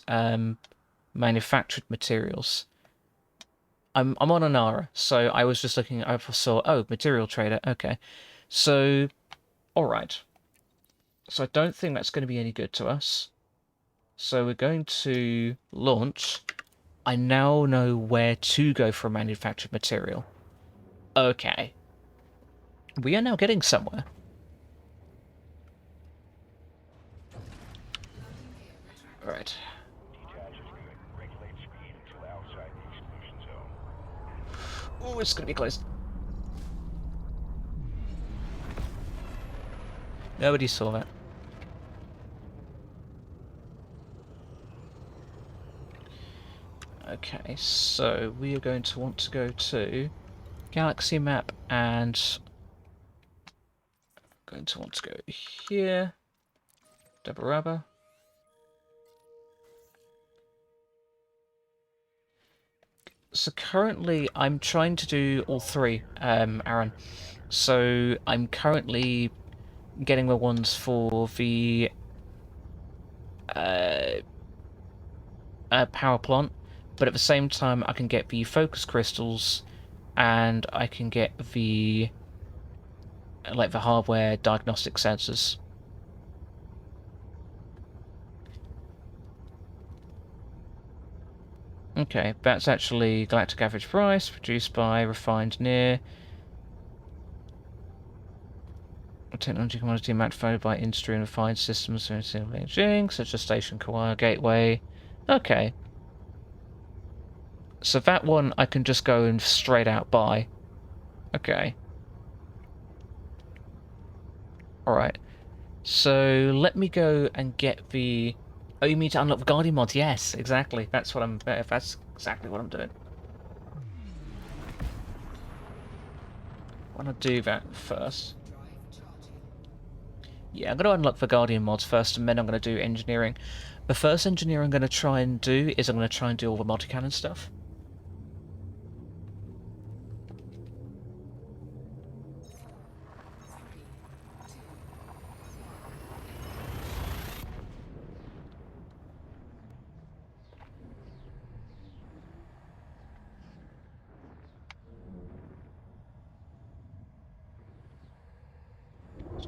manufactured materials. I'm on Anara, so I was just looking. I saw material trader. Okay, so all right. So I don't think that's going to be any good to us. So we're going to launch. I now know where to go for a manufactured material. Okay. We are now getting somewhere. Alright. Oh, it's going to be close. Nobody saw that. Okay, so we are going to want to go to galaxy map and going to want to go here. Double rubber. So currently I'm trying to do all three, Aaron. So I'm currently getting the ones for the uh, power plant, but at the same time I can get the focus crystals and I can get the like the hardware diagnostic sensors. Okay, that's actually galactic average price produced by refined near technology commodity manufactured by industry and refined systems in Beijing, such as station Kauai gateway. Okay. So that one I can just go and straight out buy. Okay. Alright. So let me go and get the... Oh, you mean to unlock the Guardian mod? Yes, exactly. That's what I'm... That's exactly what I'm doing. I want to do that first. Yeah, I'm going to unlock the Guardian mods first, and then I'm going to do engineering. The first engineering I'm going to try and do is I'm going to try and do all the multi-cannon stuff.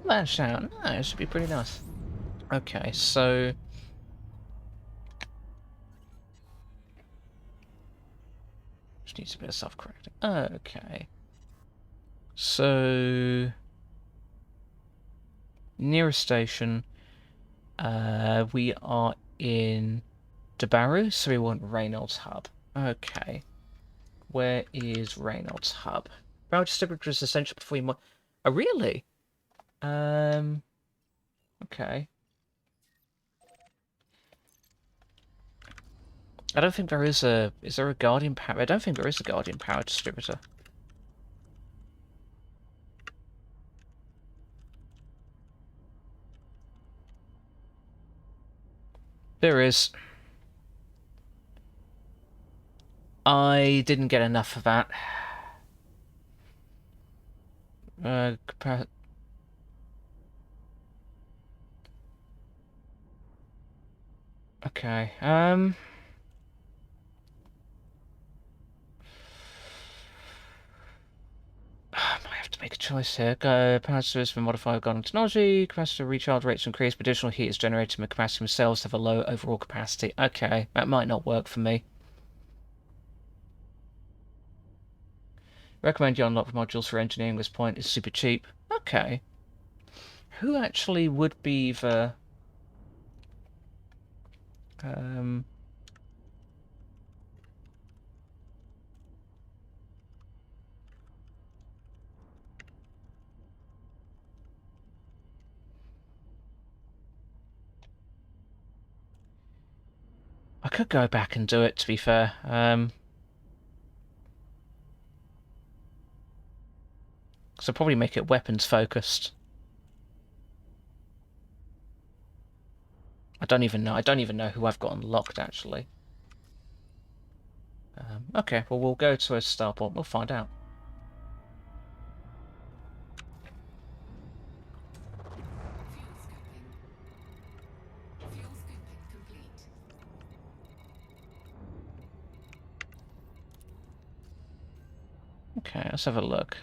That shout. No, it should be pretty nice. Okay, so... Just needs a bit of self-correcting. Okay. So... Nearest station. We are in Dabaru, so we want Reynolds Hub. Okay. Where is Reynolds Hub? Barrel distributor is essential before you... Oh, really? Okay. I don't think there is a... Is there a Guardian Power? I don't think there is a Guardian Power distributor. There is. I didn't get enough of that. Okay, I might have to make a choice here. Power source for modified garden technology. Capacity recharge rates increase, but additional heat is generated from the capacity themselves have a low overall capacity. Okay, that might not work for me. Recommend you unlock modules for engineering. This point is super cheap. Okay. Who actually would be the... I could go back and do it, to be fair. So probably make it weapons focused. I don't even know who I've got unlocked, actually. Okay, well, we'll go to a starport. We'll find out. Okay, let's have a look.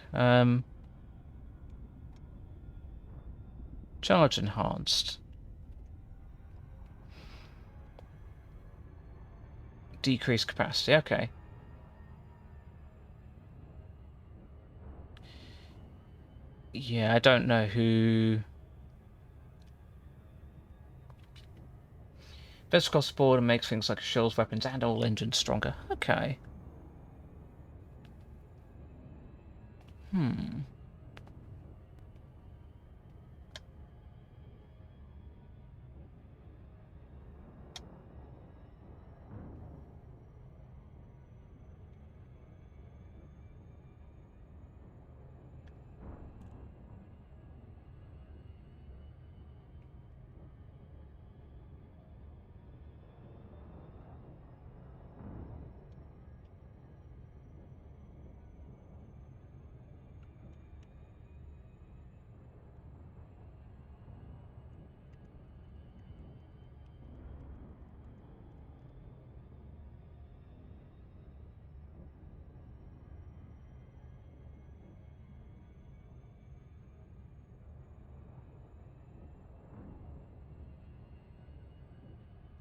Charge enhanced. Decreased capacity, okay. Yeah, I don't know who... Best across the board and makes things like shields, weapons, and all engines stronger. Okay.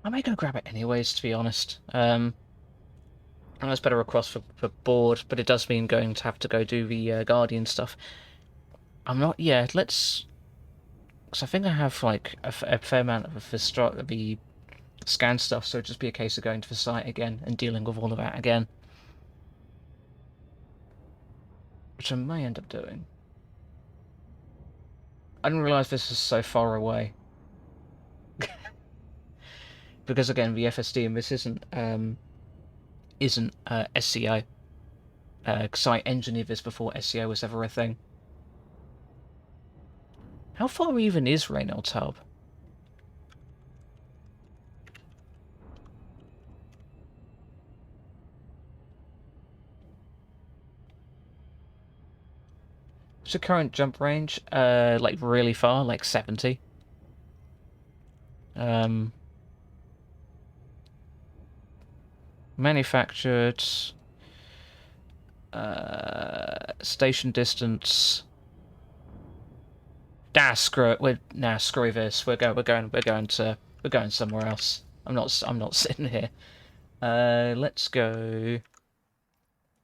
I may go grab it anyways, to be honest. I know it's better across for board, but it does mean going to have to go do the Guardian stuff. I'm not... Yeah, let's... Because I think I have, like, a fair amount of the scan stuff, so it'd just be a case of going to the site again and dealing with all of that again. Which I may end up doing. I didn't realise this was so far away. Because, again, the FSD in this isn't SCO. Because I engineered this before SEO was ever a thing. How far even is Reynolds Hub? What's the current jump range? Like really far, like 70. Manufactured. Station distance. Screw it. Screw this. We're going somewhere else. I'm not sitting here. Let's go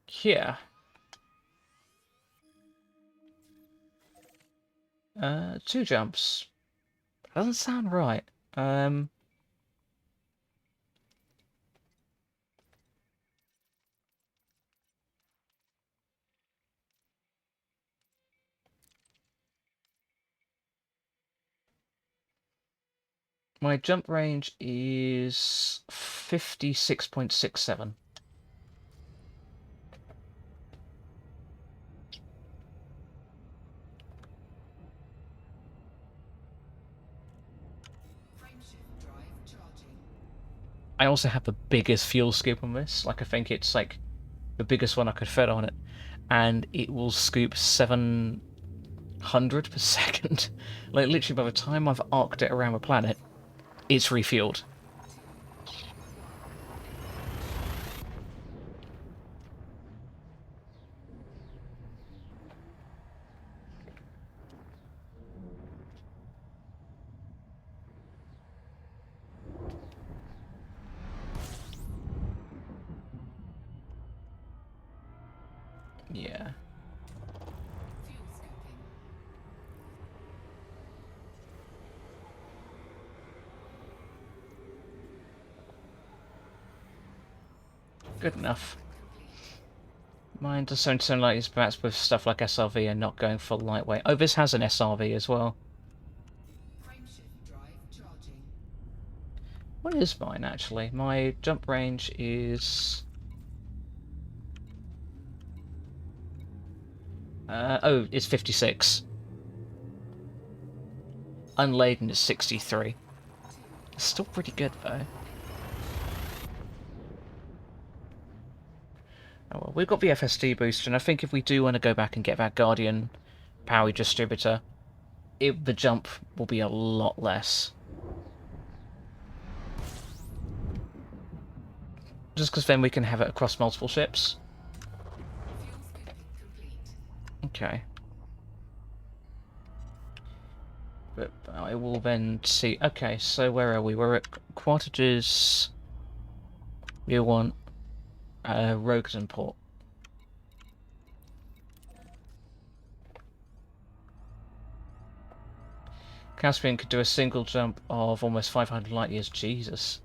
here. 2 jumps. Doesn't sound right. My jump range is 56.67. I also have the biggest fuel skip on this. Like, I think it's like the biggest one I could fit on it, and it will scoop 700 per second. Like, literally, by the time I've arced it around the planet, it's refueled. Yeah. Good enough. Mine does sound like it's perhaps with stuff like SRV and not going full lightweight. Oh, this has an SRV as well. What is mine, actually? My jump range is... oh, it's 56. Unladen is 63. It's still pretty good, though. Oh well, we've got the FSD booster, and I think if we do want to go back and get that Guardian power distributor, the jump will be a lot less. Just because then we can have it across multiple ships. Okay. But I will then see... Okay, so where are we? We're at Quartages... We want Rogerton Port. Caspian could do a single jump of almost 500 light years. Jesus.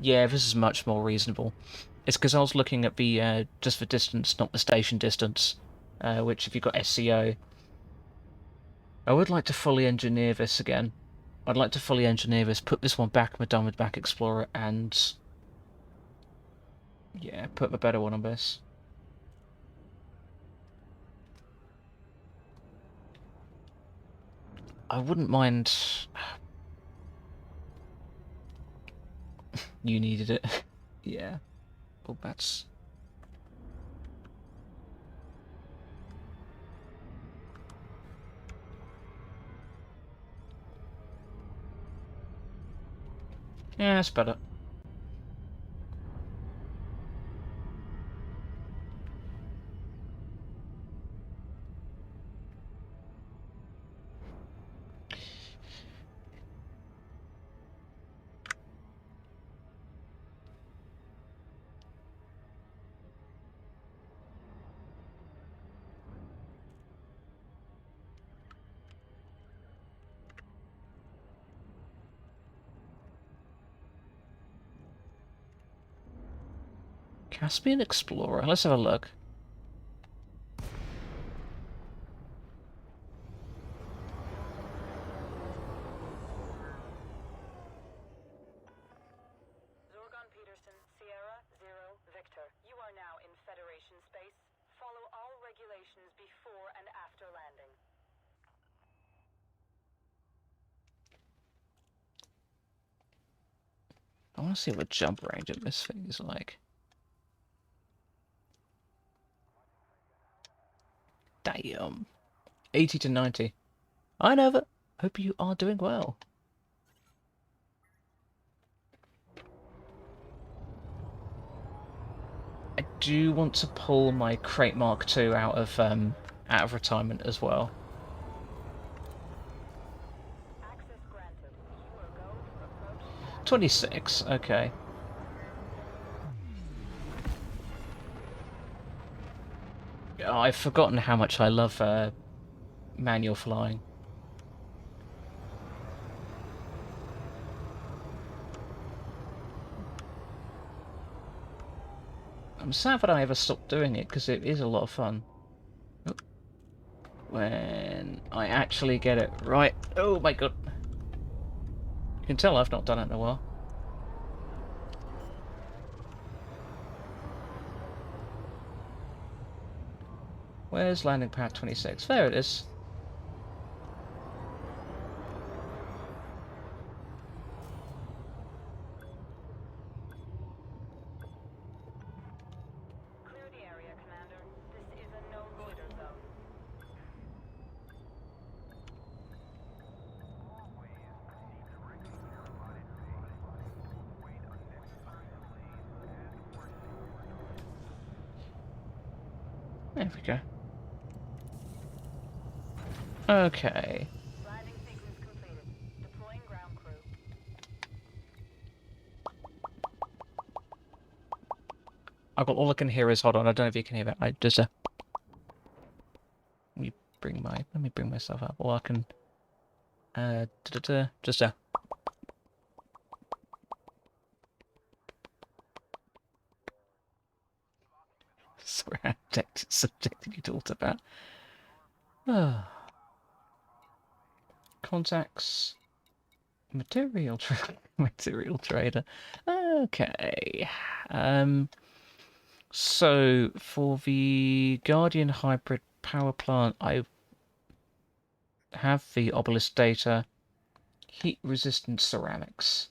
Yeah, this is much more reasonable. It's because I was looking at the just the distance, not the station distance, which if you've got SCO... I would like to fully engineer this again. I'd like to fully engineer this, put this one back in the Diamond Back Explorer, and... yeah, put the better one on this. I wouldn't mind... You needed it. Yeah. Oh, that's... yeah, that's better. Caspian Explorer. Let's have a look. Zorgon Peterson, Sierra, Zero, Victor. You are now in Federation space. Follow all regulations before and after landing. I want to see what the jump range of this thing is like. Damn. 80 to 90. I never. Hope you are doing well. I do want to pull my Crate Mark II out of retirement as well. Access granted. You are go for approach. 26, okay. Oh, I've forgotten how much I love manual flying. I'm sad that I ever stopped doing it, because it is a lot of fun. Oh. When I actually get it right. Oh my god. You can tell I've not done it in a while. Where's landing pad 26? There it is. Clear the area, Commander. This is a no-loiter zone. There we go. Okay. Landing sequence completed. Deploying ground crew. I've got all I can hear is hold on. I don't know if you can hear that. I just let me bring myself up, or I can just sorry, I subjected you to all about. Contacts. Material material trader. Okay. So for the Guardian hybrid power plant, I have the obelisk data, heat resistant ceramics.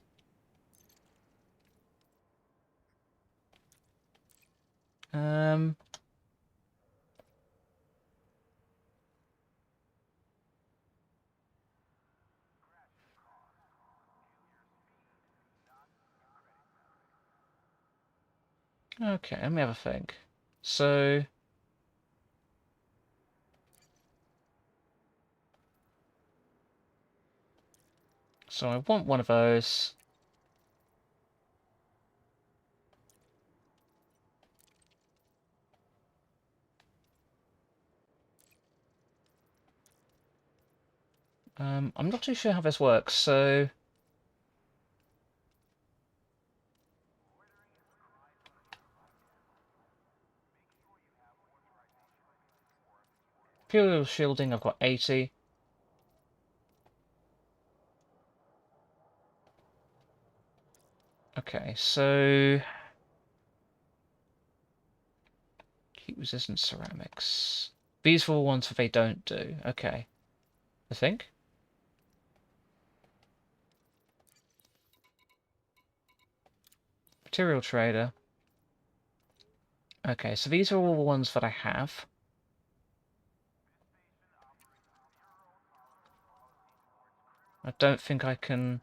Okay, let me have a think. So I want one of those. I'm not too sure how this works, so fuel shielding, I've got 80. Okay, so heat resistant ceramics. These are all ones that they don't do. Okay, I think. Material trader. Okay, so these are all the ones that I have. I don't think I can...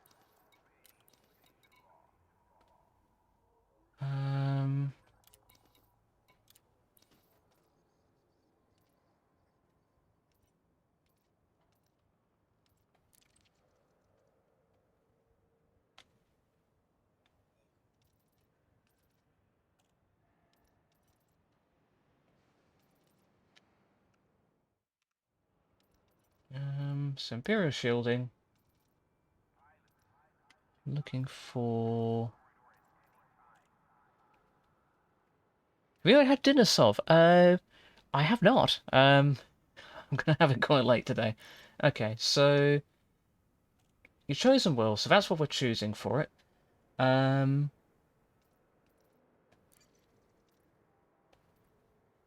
so Imperial shielding. Looking for... Have you ever had dinner, Sov? I have not. I'm gonna have it quite late today. Okay, so your chosen will, so that's what we're choosing for it.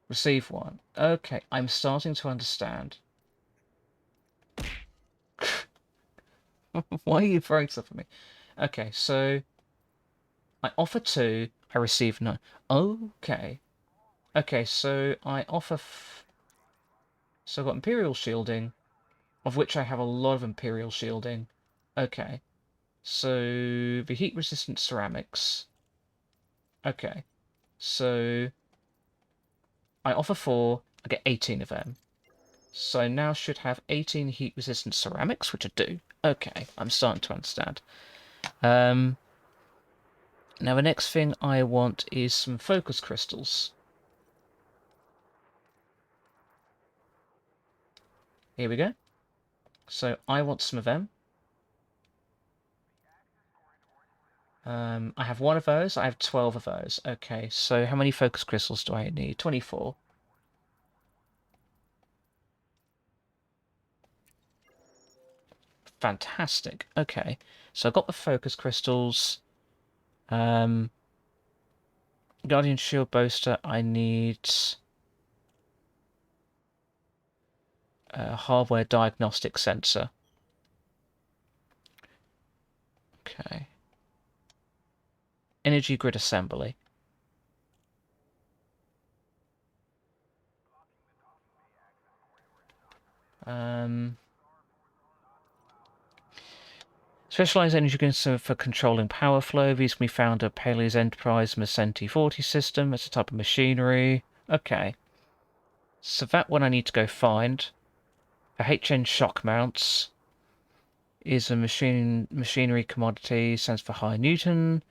Receive one. Okay, I'm starting to understand. Why are you throwing stuff at me? Okay, so I offer two, I receive none. Okay. Okay, so I offer... So I've got Imperial Shielding, of which I have a lot of Imperial Shielding. Okay. So the heat-resistant ceramics. Okay. So I offer four, I get 18 of them. So I now should have 18 heat-resistant ceramics, which I do. Okay, I'm starting to understand. Now the next thing I want is some focus crystals. Here we go. So I want some of them. I have one of those. I have 12 of those. Okay, so how many focus crystals do I need? 24. Fantastic. Okay, so I've got the focus crystals. Guardian Shield Boaster, I need a hardware diagnostic sensor. Okay. Energy grid assembly. Specialized energy grids for controlling power flow. These can be found at Pele's Enterprise Macenti 40 system. It's a type of machinery. Okay. So that one I need to go find. The HN shock mounts is a machinery commodity, stands for high Newton.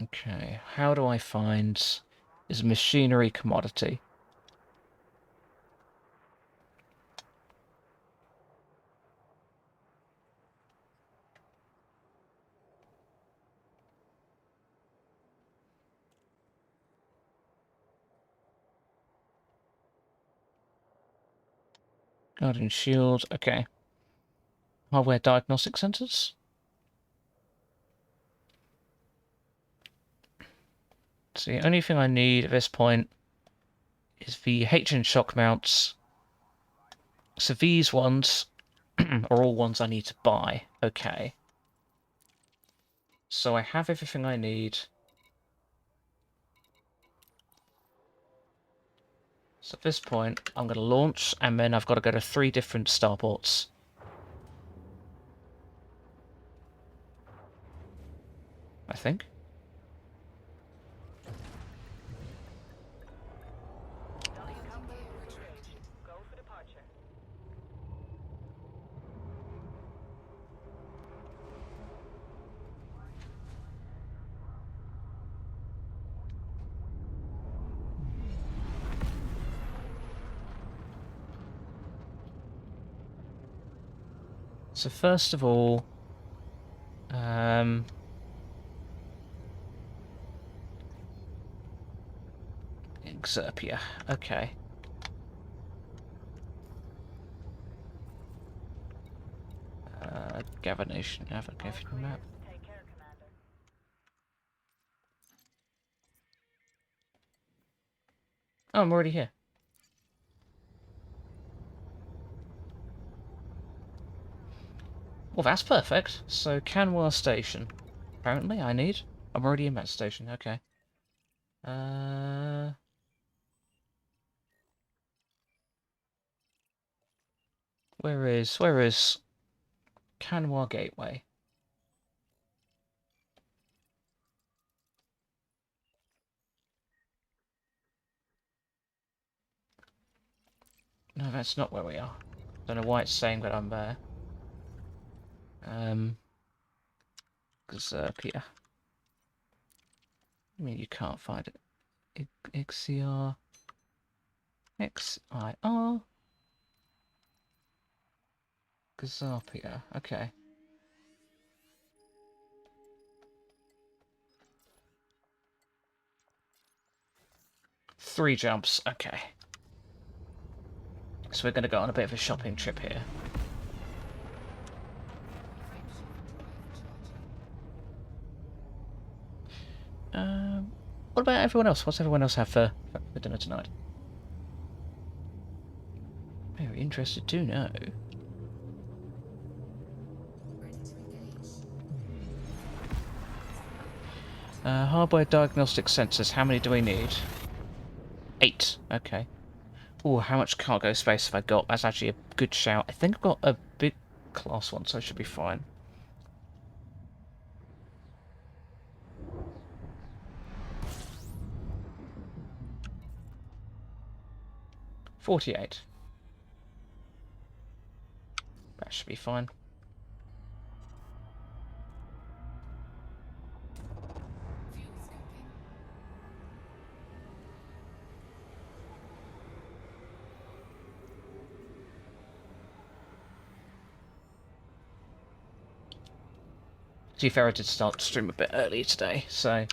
Okay, how do I find is a machinery commodity? Guardian shield, okay. Hardware diagnostic centers. So the only thing I need at this point is the HN shock mounts. So these ones are all ones I need to buy. Okay. So I have everything I need. So at this point, I'm going to launch, and then I've got to go to 3 different starports. I think. Go for departure. So first of all, Xerpia. Okay. Gavination navigation map. Take care, Commander. Oh, I'm already here. Well, that's perfect. So, Canwa Station. Apparently, I need. I'm already in that station. Okay. Where is Canwa Gateway? No, that's not where we are. Don't know why it's saying that I'm there. Xerpia. I mean, you can't find it. XCR. XIR. Gazapia. Okay. Three jumps. Okay. So we're going to go on a bit of a shopping trip here. What about everyone else? What's everyone else have for dinner tonight? Very interested to know. Hardware diagnostic sensors. How many do we need? 8. Okay. Oh, how much cargo space have I got? That's actually a good shout. I think I've got a big class one, so I should be fine. 48. That should be fine. To be fair, I did start to stream a bit early today, so...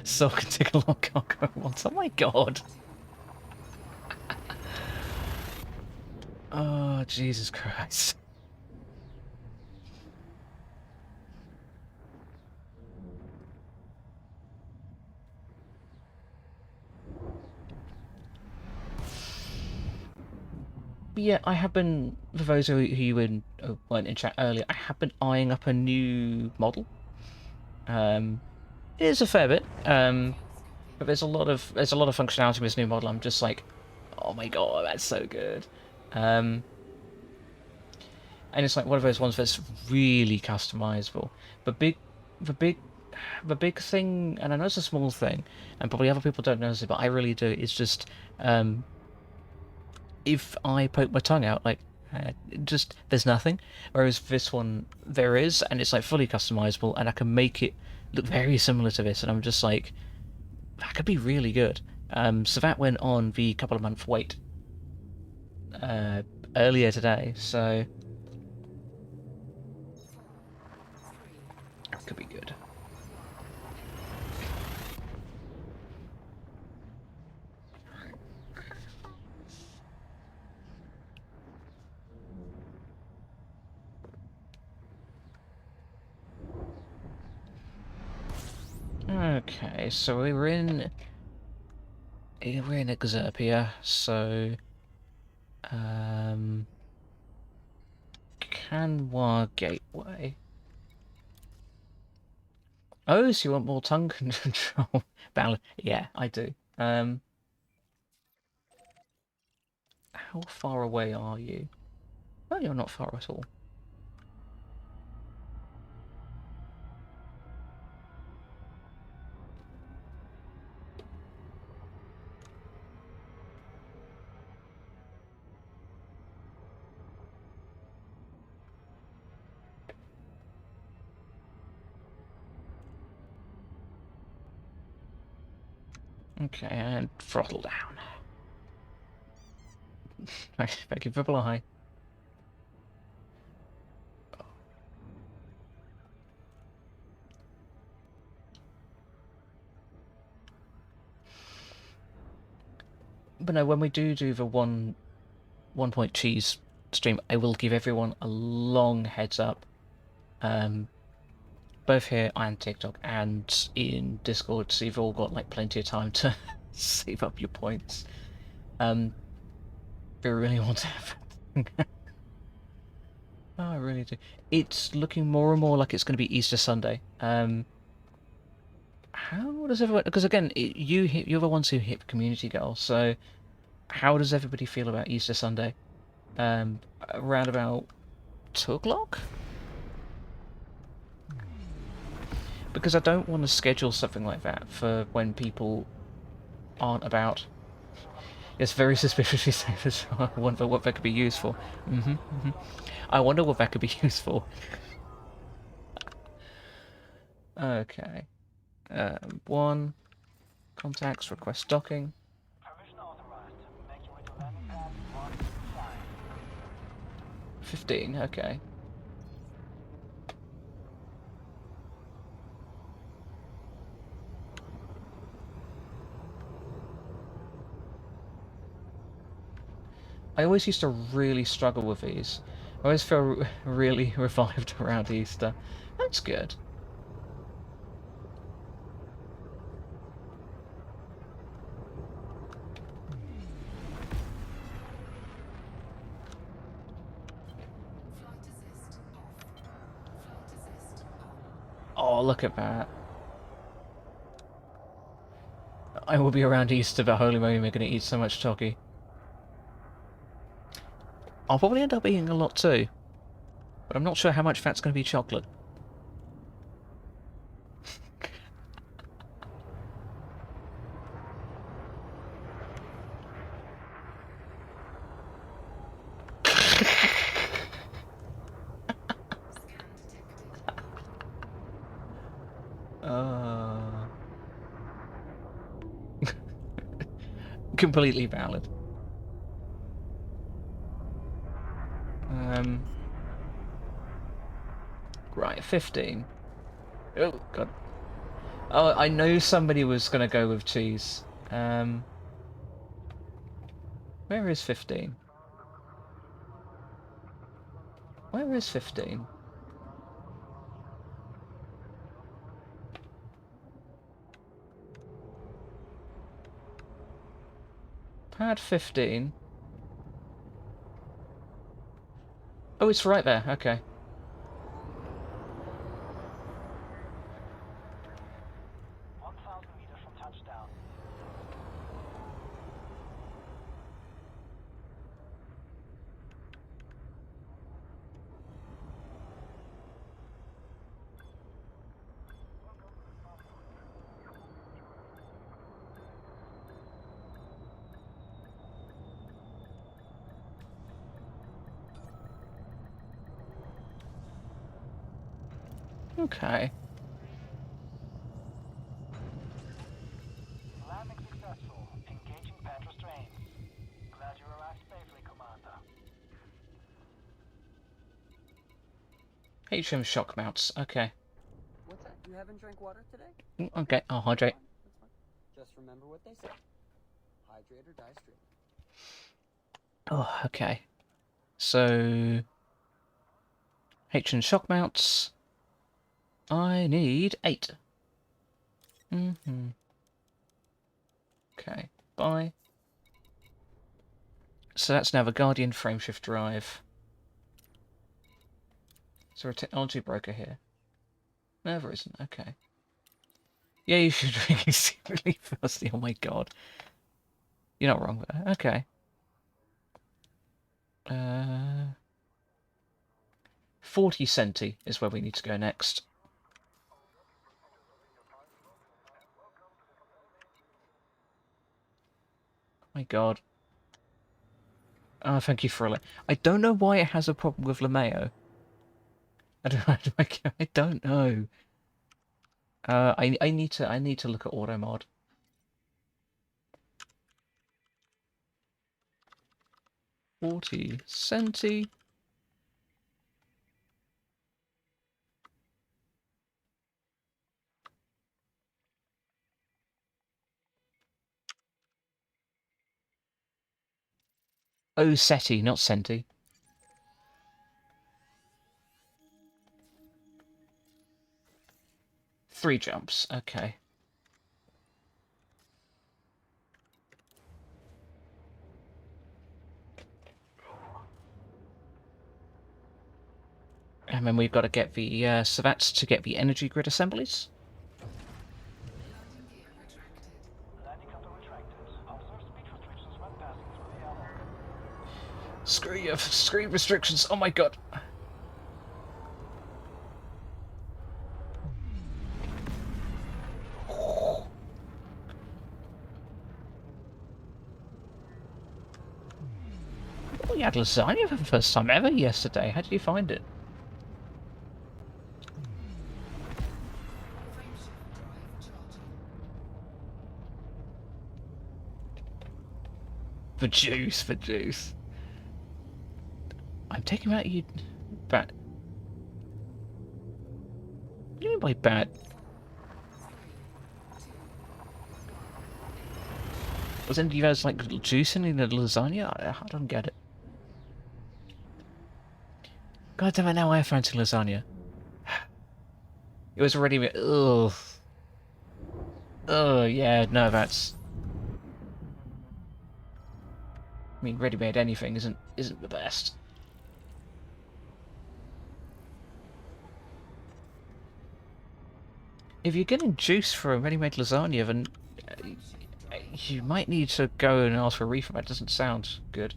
So I can take a long cargo at once. Oh my god! Oh, Jesus Christ. But yeah, I have been, for those who weren't in chat earlier, I have been eyeing up a new model. It is a fair bit, but there's a lot of functionality with this new model. I'm just like, oh my god, that's so good. And it's like one of those ones that's really customizable. But the big thing, and I know it's a small thing, and probably other people don't notice it, but I really do. It's just if I poke my tongue out, like just there's nothing. Whereas this one there is, and it's like fully customizable, and I can make it look very similar to this, and I'm just like, that could be really good. So that went on the couple of month wait earlier today, so it could be good. Okay, so we're in Exerpia, so Canwa Gateway. Oh, so you want more tongue control? Yeah, I do. How far away are you? Oh, you're not far at all. Okay, and throttle down. Thank you for flying. But no, when we do the one point cheese stream, I will give everyone a long heads up. Both here and TikTok and in Discord, so you've all got like plenty of time to save up your points. If you really want to have it. Oh, I really do. It's looking more and more like it's going to be Easter Sunday. How does everyone? Because again, you're the ones who hit community goals. So, how does everybody feel about Easter Sunday? Around about 2 o'clock. Because I don't want to schedule something like that for when people aren't about. It's very suspiciously safe as well. I wonder what that could be used for. I wonder what that could be used for. Okay. One. Contacts, request docking. Permission authorized. Make your way to landing pad 125. 15, okay. I always used to really struggle with these. I always feel really revived around Easter. That's good. Oh, look at that. I will be around Easter, but holy moly, we're going to eat so much Toki. I'll probably end up eating a lot too, but I'm not sure how much fat's going to be chocolate. Completely valid. Right, 15. Oh, God. Oh, I know somebody was going to go with cheese. Where is 15? Where is 15? Pad 15. Oh, it's right there. Okay. meters from touchdown. Okay. Landing successful. Engaging pad restraints. Glad you arrived safely, Commander. HM shock mounts. Okay. What's that? You haven't drank water today? Okay, I'll hydrate. That's fine. Just remember what they say. Hydrate or die straight. Oh, okay. So... HM shock mounts. I need 8. Okay, bye. So that's now the Guardian frameshift drive. Is there a technology broker here? No, there isn't. Okay. Yeah, you should drink. You seem really thirsty. Oh my god. You're not wrong there. Okay. 40 centi is where we need to go next. Oh my god. Oh, thank you for a... I don't know why it has a problem with LeMayo. I don't know. I need to look at auto mod. $40 centi. Oh, SETI, not centi. Three jumps. Okay. And then we've got to get the, so that's to get the energy grid assemblies. Landing counter retracted. Observe speed restrictions when passing through the airlock. Screw you, screw restrictions. Oh my god. You had lasagna for the first time ever yesterday. How did you find it? For juice, for juice. I'm taking out you... Bad. What do you mean by bad? Was any of you guys like juicing in the lasagna? I don't get it. God damn it, now I fancy lasagna. It was already... Ugh. Oh, yeah, no, that's... I mean, ready-made anything isn't the best. If you're getting juice for a ready-made lasagna, then you might need to go and ask for a refund. That doesn't sound good.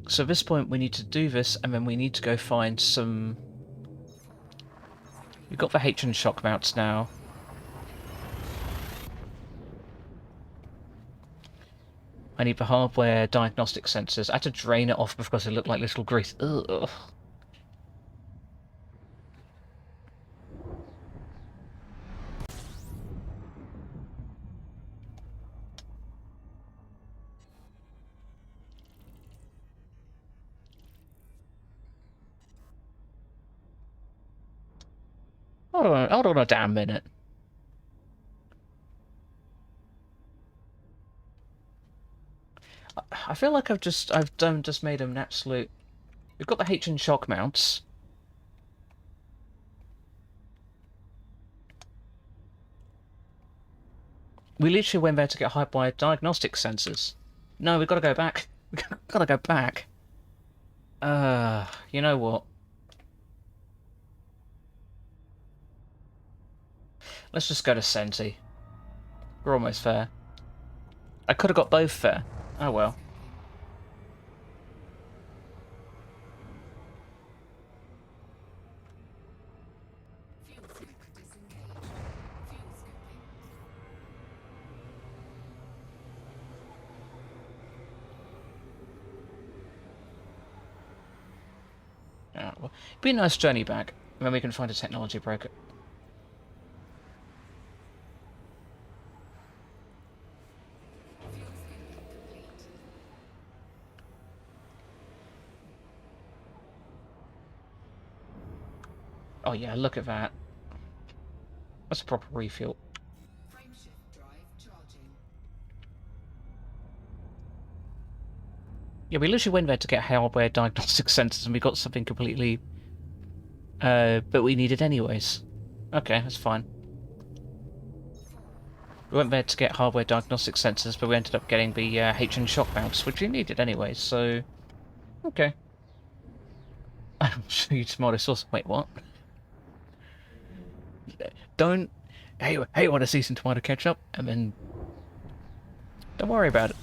So at this point, we need to do this, and then we need to go find some... We've got the H and shock mounts now. I need the hardware diagnostic sensors. I had to drain it off because it looked like little grease. Ugh. Hold on a damn minute. I feel like I've just made an absolute... We've got the H and shock mounts. We literally went there to get high-wire diagnostic sensors. No, we've got to go back. We've got to go back. You know what? Let's just go to Senti. We're almost there. I could have got both there. Oh well. Yeah, well, it'd be a nice journey back, and then we can find a technology broker. Oh yeah, look at that. That's a proper refuel. Yeah, we literally went there to get hardware diagnostic sensors and we got something completely... but we needed anyways. Okay, that's fine. We went there to get hardware diagnostic sensors, but we ended up getting the H and shock mounts, which we needed anyways, so... Okay. I'll show you tomato sauce. Wait, what? Don't... Hey, I want to see some tomato ketchup, and then... Don't worry about it.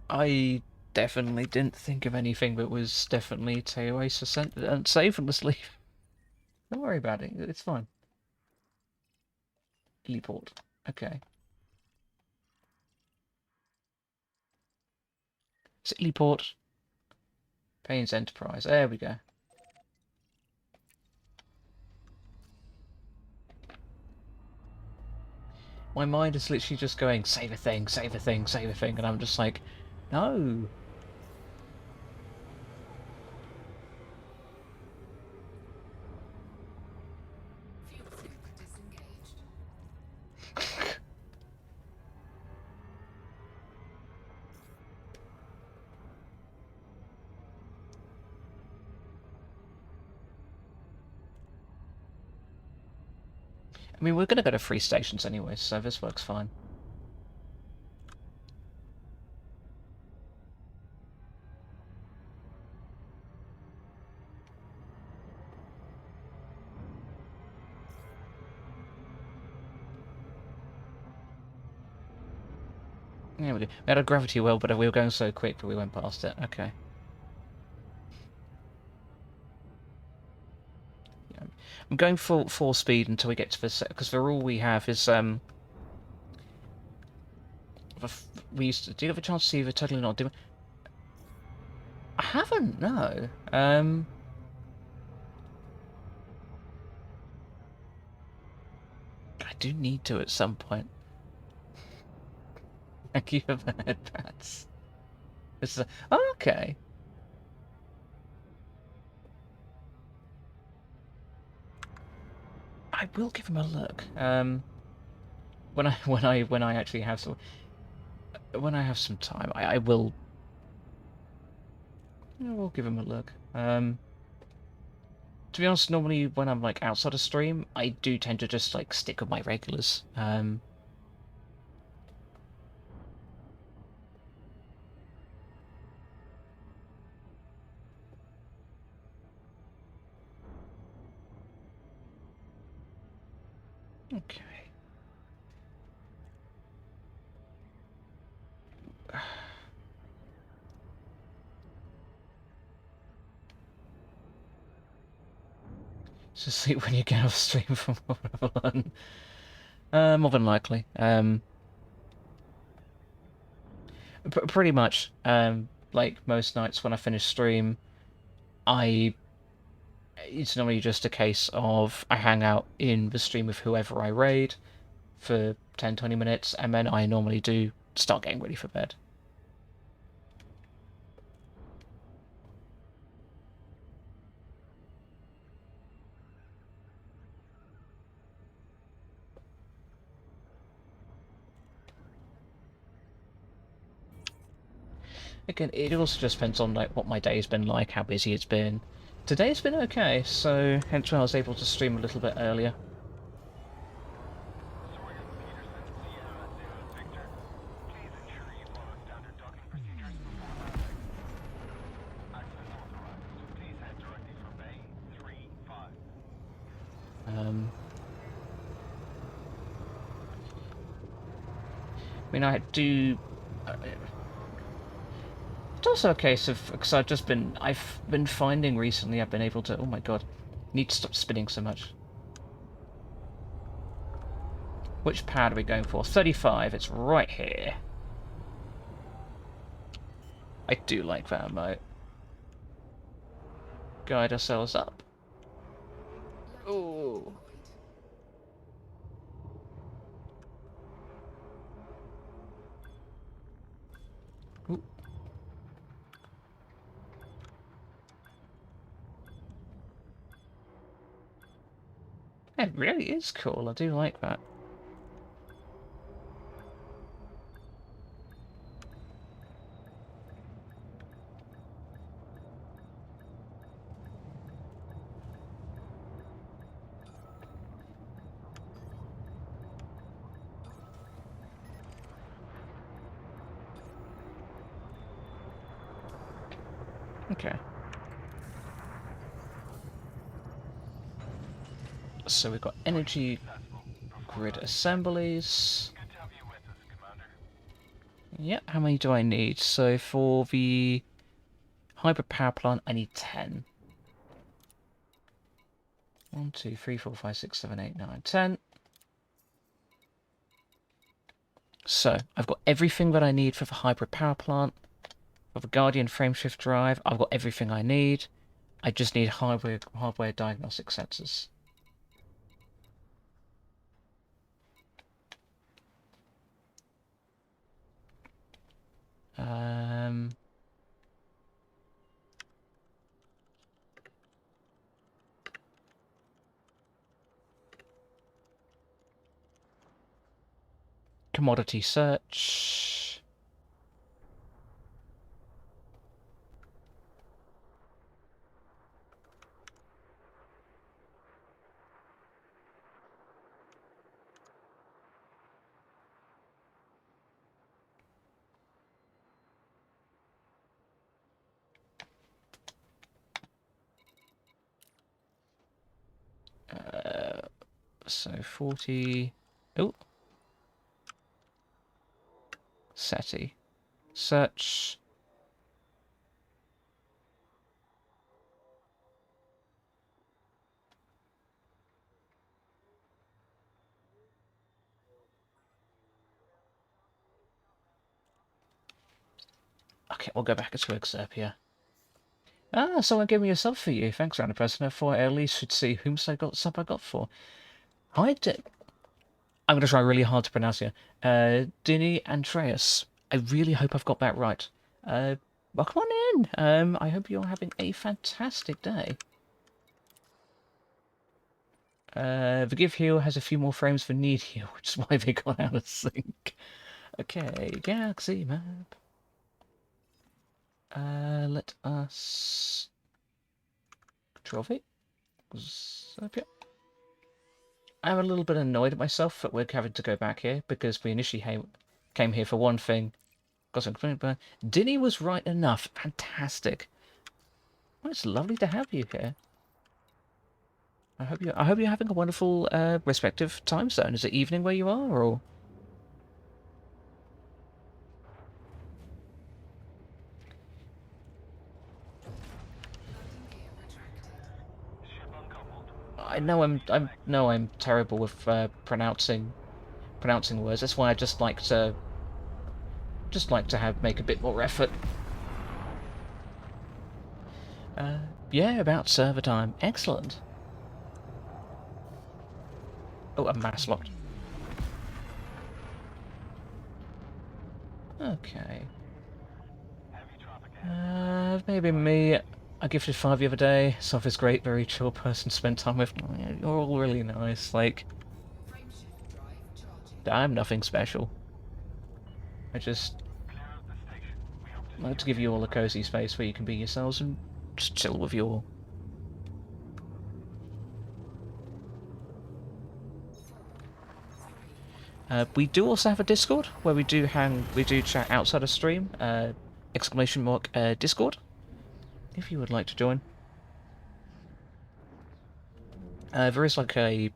I definitely didn't think of anything that was definitely takeaway and safe and asleep. Don't worry about it, it's fine. Teleport. Okay. Teleport. Payne's Enterprise. There we go. My mind is literally just going, save a thing, save a thing, save a thing, and I'm just like, no. I mean, we're going to go to 3 stations anyway, so this works fine. Yeah, we do. We had a gravity well, but we were going so quick that we went past it. Okay. Yeah. I'm going full speed until we get to the because for all we have is we used to. Do you have a chance to see the totally not dim? I haven't. No. I do need to at some point. Thank you for the headpads. This is okay. I will give him a look. When I actually have some time, I will. I will give him a look. To be honest, normally when I'm like outside of stream, I do tend to just like stick with my regulars. Okay. So sleep when you get off stream from one. More than likely. Pretty much. Like most nights when I finish stream, it's normally just a case of I hang out in the stream with whoever I raid for 10-20 minutes, and then I normally do start getting ready for bed. Again, it also just depends on like what my day's been like, how busy it's been. Today's been okay, so hence why I was able to stream a little bit earlier. I mean, I do. It's also a case of because I've been finding recently I've been able to. Oh my god, need to stop spinning so much. Which pad are we going for? 35. It's right here. I do like that emote. Guide ourselves up. Ooh. Ooh. It really is cool. I do like that. Okay. So we've got energy grid assemblies. Yeah, how many do I need? So for the hybrid power plant, I need 10. 1, 2, 3, 4, 5, 6, 7, 8, 9, 10. So I've got everything that I need for the hybrid power plant. For the Guardian frameshift drive, I've got everything I need. I just need hardware diagnostic sensors. Commodity search. So 40. Oh. SETI. Search. Okay, we'll go back to Excerpia. Ah, someone gave me a sub for you. Thanks, random person. I thought I at least should see whom I got sub I got for. Hi, I'm going to try really hard to pronounce here. Dini Andreas. I really hope I've got that right. Well, come on in. I hope you're having a fantastic day. The Give Heal has a few more frames for Need Heal, which is why they got out of sync. Okay, Galaxy map. Let us... Control V. I'm a little bit annoyed at myself that we're having to go back here, because we initially came here for one thing. Got some complaint, but Dinny was right enough. Fantastic. Well, it's lovely to have you here. I hope you're having a wonderful respective time zone. Is it evening where you are, or? I know I'm terrible with pronouncing words. That's why I just like to make a bit more effort. Yeah, about server time. Excellent. Oh, a mass locked. Okay. Maybe me. I gifted 5 the other day. Sophie's great, very chill person to spend time with. You're all really nice. Like, I'm nothing special. I just like to give you all a cozy space where you can be yourselves and just chill with you all. We do also have a Discord where we do chat outside of stream. ! Discord. If you would like to join. There is like a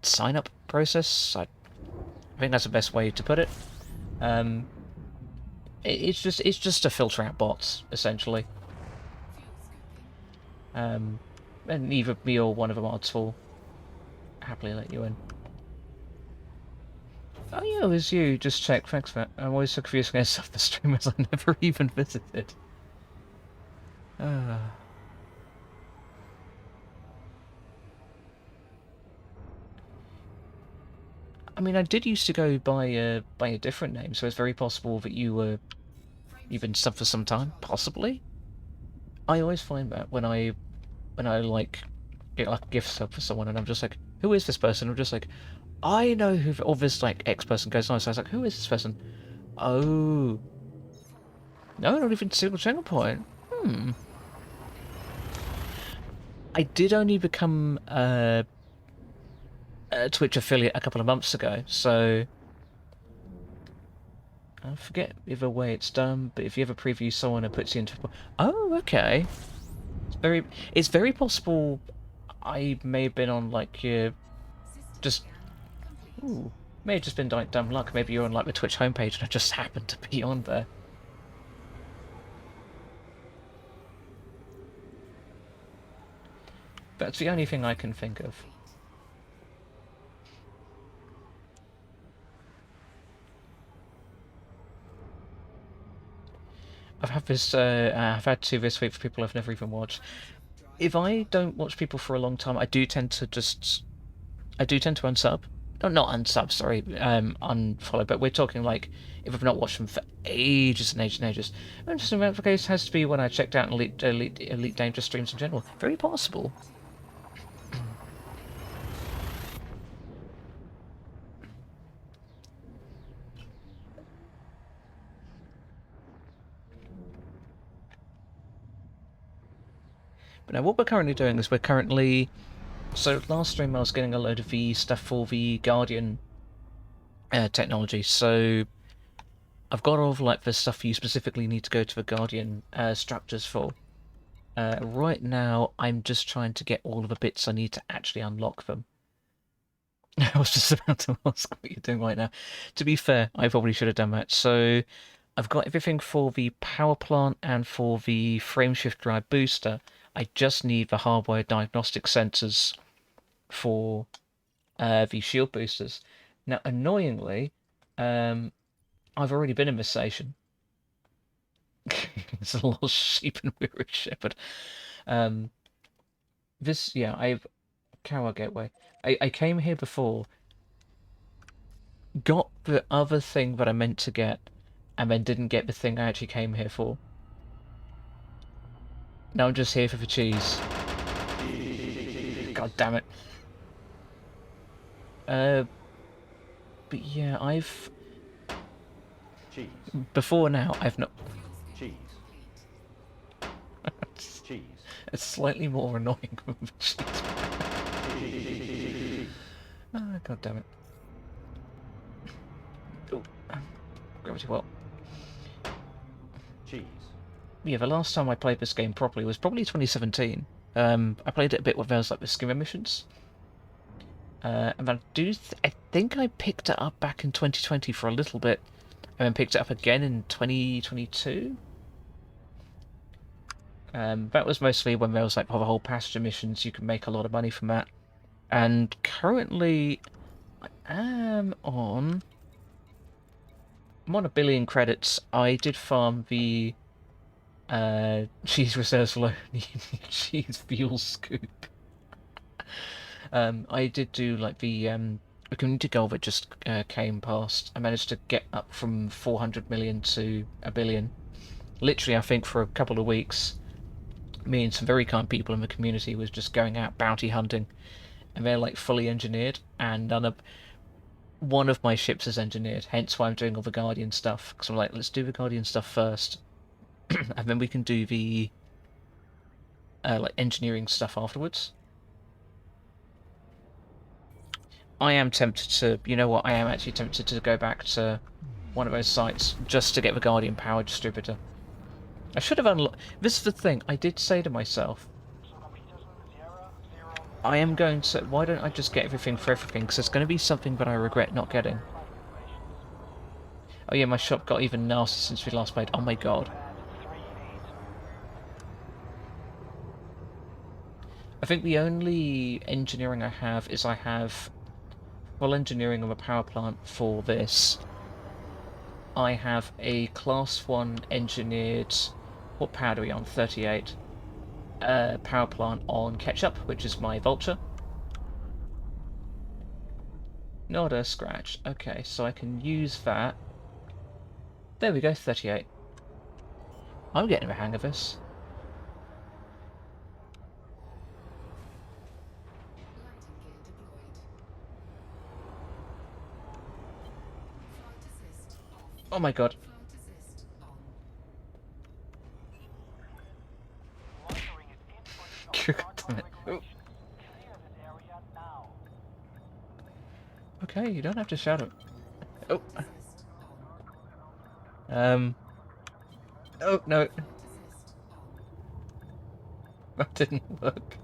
sign-up process. I think that's the best way to put it. It's just to filter out bots, essentially. And either me or one of the mods will happily let you in. Oh yeah, it was you. Just check. Thanks for that. I'm always so confused against stuff the streamers I never even visited. I mean, I did used to go by a different name, so it's very possible that you've been sub for some time, possibly. I always find that when I like get like a gift sub for someone, and I'm just like, who is this person? I'm just like, I know who, or this like X person goes on, so I was like, who is this person? Oh, no, not even single channel point. I did only become a Twitch affiliate a couple of months ago, so I forget either way it's done. But if you ever preview someone and puts you into, oh, okay, it's very possible. I may have been on like your just. Ooh, may have just been like dumb luck. Maybe you're on like the Twitch homepage and I just happened to be on there. That's the only thing I can think of. I've had two this week for people I've never even watched. If I don't watch people for a long time, I do tend to unsub. No, not unsub, sorry, unfollow, but we're talking like, if I've not watched them for ages and ages and ages. And just the case has to be when I checked out Elite Dangerous streams in general. Very possible. But now what we're currently doing is so last stream I was getting a load of the stuff for the Guardian technology, so I've got all of like the stuff you specifically need to go to the Guardian structures for. Right now I'm just trying to get all of the bits I need to actually unlock them. I was just about to ask what you're doing right now. To be fair, I probably should have done that. So I've got everything for the power plant and for the frameshift drive booster. I just need the hardware diagnostic sensors for the shield boosters. Now, annoyingly, I've already been in this station. There's a lost sheep and weary shepherd. Um, yeah, Carroll Gateway. I came here before, got the other thing that I meant to get, and then didn't get the thing I actually came here for. Now I'm just here for the cheese. God damn it. But yeah, Cheese. before now, I've not... Cheese. Cheese. It's slightly more annoying than the cheese. Ah, God damn it. Oh, gravity well. Cheese. Yeah, the last time I played this game properly was probably 2017. I played it a bit when there was like the skimmer missions. And I think I picked it up back in 2020 for a little bit, and then picked it up again in 2022. That was mostly when there was like the whole passenger missions. You can make a lot of money from that. And currently, I'm on 1 billion credits. I did farm the cheese reserves alone, cheese fuel scoop. I did do like the community goal that just came past. I managed to get up from 400 million to 1 billion. Literally, I think for a couple of weeks, me and some very kind people in the community was just going out bounty hunting, and they're like fully engineered, and one of my ships is engineered. Hence why I'm doing all the Guardian stuff, because I'm like, let's do the Guardian stuff first, and then we can do the like engineering stuff afterwards. I am tempted to, you know what, I am actually tempted to go back to one of those sites just to get the Guardian power distributor. I should have unlocked... This is the thing, I did say to myself, I am going to... Why don't I just get everything for everything, because it's going to be something that I regret not getting. Oh yeah, my shop got even nasty since we last played. Oh my god. I think the only engineering I have is I have full engineering of a power plant for this. I have a class 1 engineered... What power are we on? 38. Power plant on Ketchup, which is my Vulture. Not a scratch. Okay, so I can use that. There we go, 38. I'm getting the hang of this. Oh my god. Damn it. Oh. Okay, you don't have to shout it. Oh. Oh, no. That didn't work.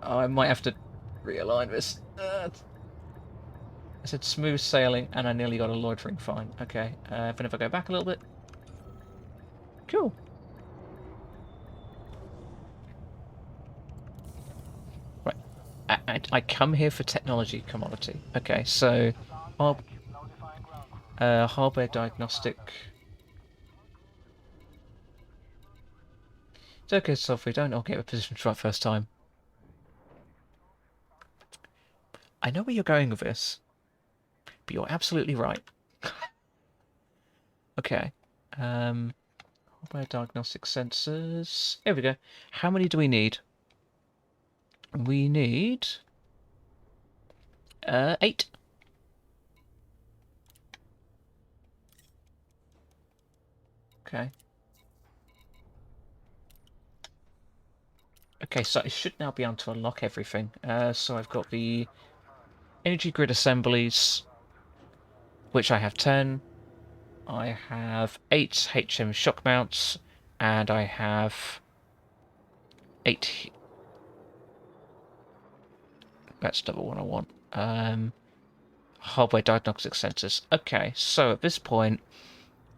Oh, I might have to realign this. I said smooth sailing, and I nearly got a loitering fine. Okay, then if I go back a little bit. Cool. Right. I come here for technology commodity. Okay, so... hardware diagnostic... It's okay, so if we don't, I'll get the positions right first time. I know where you're going with this, but you're absolutely right. Okay. Hardware diagnostic sensors. Here we go. How many do we need? We need 8. Okay. Okay, so I should now be able to unlock everything. So I've got the energy grid assemblies, which I have 10. I have 8 HM shock mounts, and I have 8... That's double one I want. Hardware diagnostic sensors. Okay, so at this point,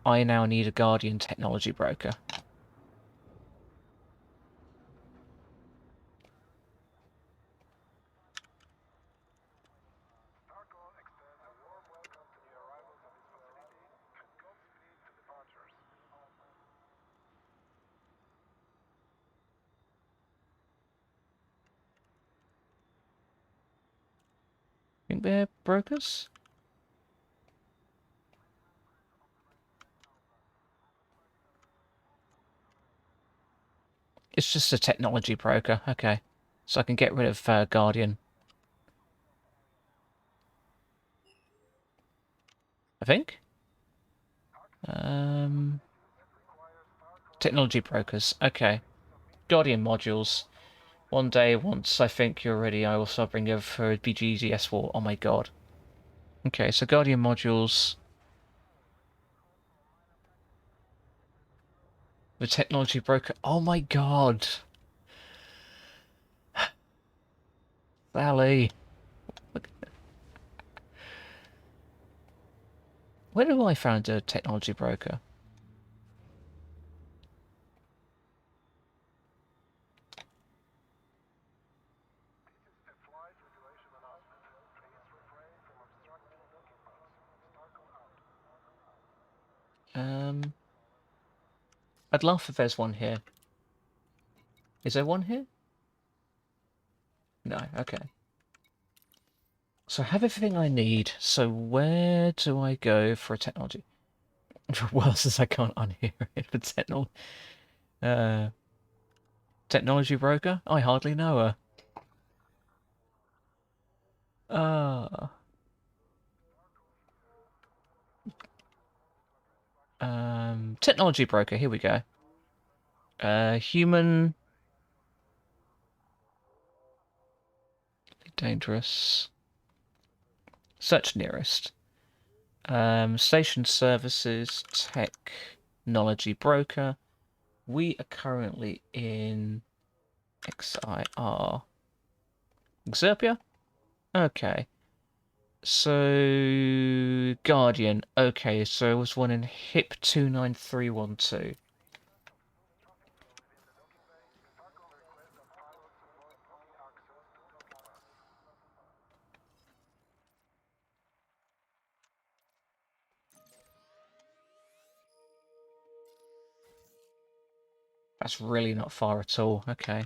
I now need a Guardian technology broker. Think they're brokers? It's just a technology broker. Okay. So I can get rid of Guardian. I think. Technology brokers. Okay. Guardian modules. One day, once I think you're ready, I will start bringing over for BGGS4. Oh my god. Okay, so Guardian modules. The technology broker. Oh my god. Sally. Where do I find a technology broker? I'd laugh if there's one here. Is there one here? No, okay. So I have everything I need. So where do I go for a technology? Well, since I can't unhear it for technology broker? I hardly know her. Technology broker, here we go. Human. Dangerous. Search nearest. Station services, technology broker. We are currently in XIR. Exerpia? Okay. So Guardian. Okay, so there was one in HIP 29312. That's really not far at all. Okay.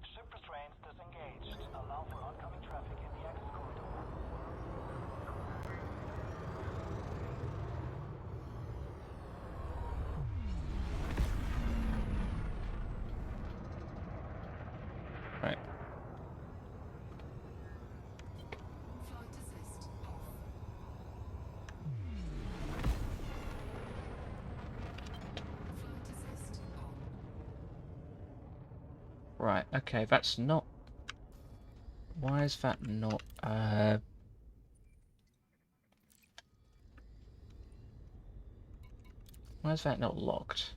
Ship restraints disengaged. Allow for oncoming traffic in the access corridor. Right. Right, okay, that's not... Why is that not, Why is that not locked?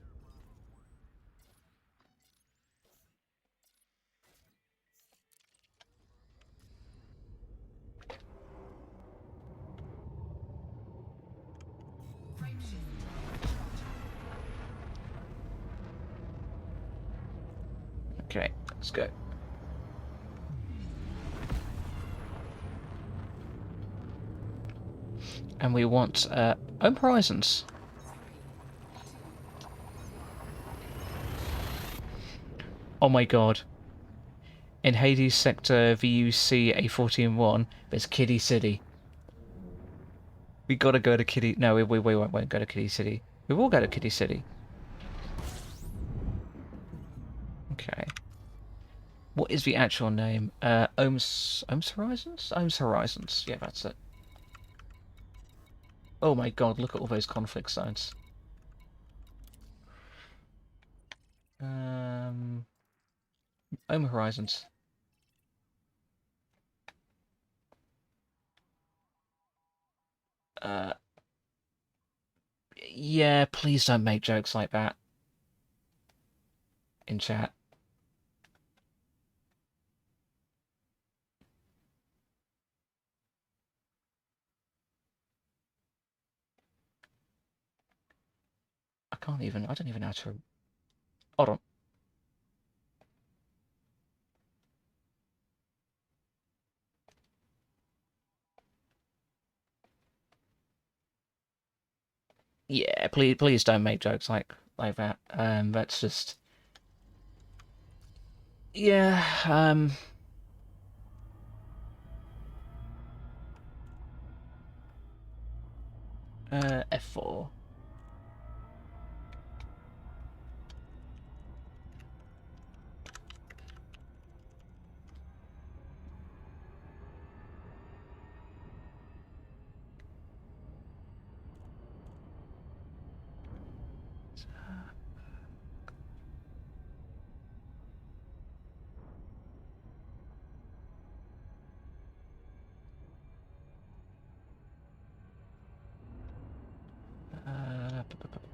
Okay, let's go. And we want, Home Horizons. Oh my god. In Hades Sector VUC A14-1, there's Kitty City. We gotta go to Kitty... No, we won't go to Kitty City. We will go to Kitty City. Okay. What is the actual name? Ohms Horizons? Ohms Horizons. Yeah, that's it. Oh my god, look at all those conflict zones. Ohms Horizons. Yeah, please don't make jokes like that in chat. I don't even know how to... Hold on. Yeah, please don't make jokes like that. That's just yeah. F4.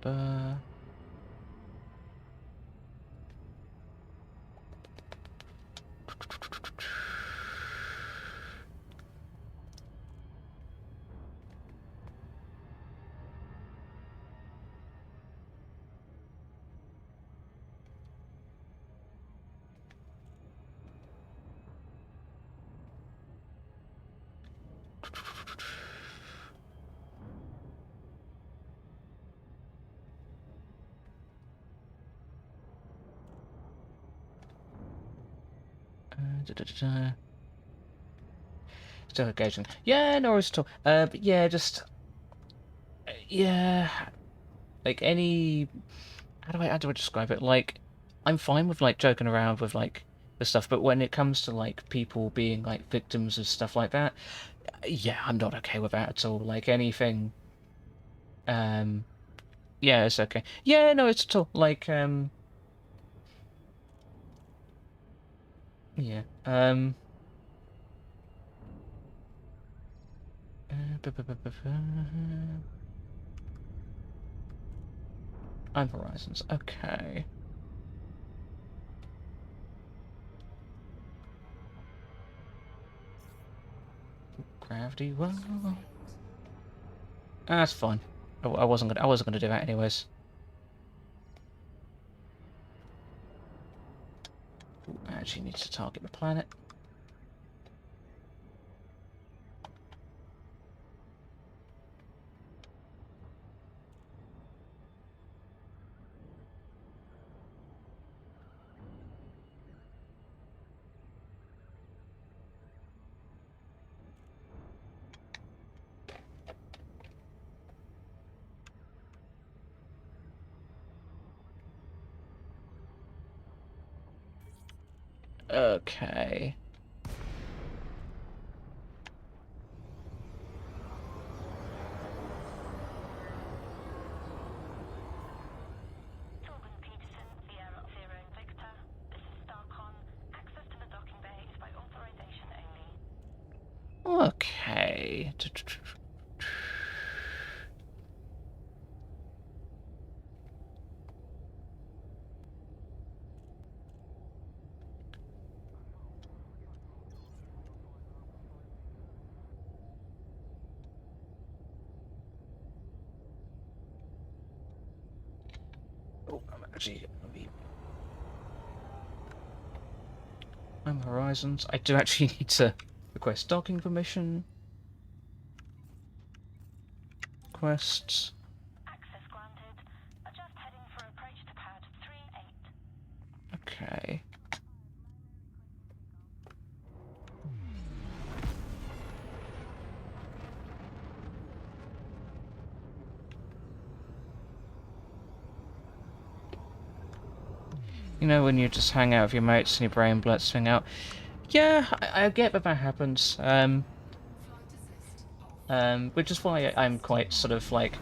Ba. Da. Still engaging. Yeah, no worries at all. But yeah, just yeah, like any. How do I describe it? Like, I'm fine with like joking around with like the stuff, but when it comes to like people being like victims of stuff like that, yeah, I'm not okay with that at all. Like anything, um, yeah, it's okay. Yeah, no, it's at all. Like, yeah, I'm Horizons. Okay. Gravity well. That's fine. I wasn't gonna do that anyways. Ooh, I actually need to target the planet. Okay. Torben Peterson, Sierra 0 Victor. This is Starcon. Access to the docking bay is by authorization only. Okay. Oh, I'm Horizons. I do actually need to request docking permission. Requests. Access granted. Adjust heading for approach to pad 38. Okay. You know when you just hang out with your mates and your brain blurts thing out? Yeah, I get that that happens. Which is why I'm quite sort of like,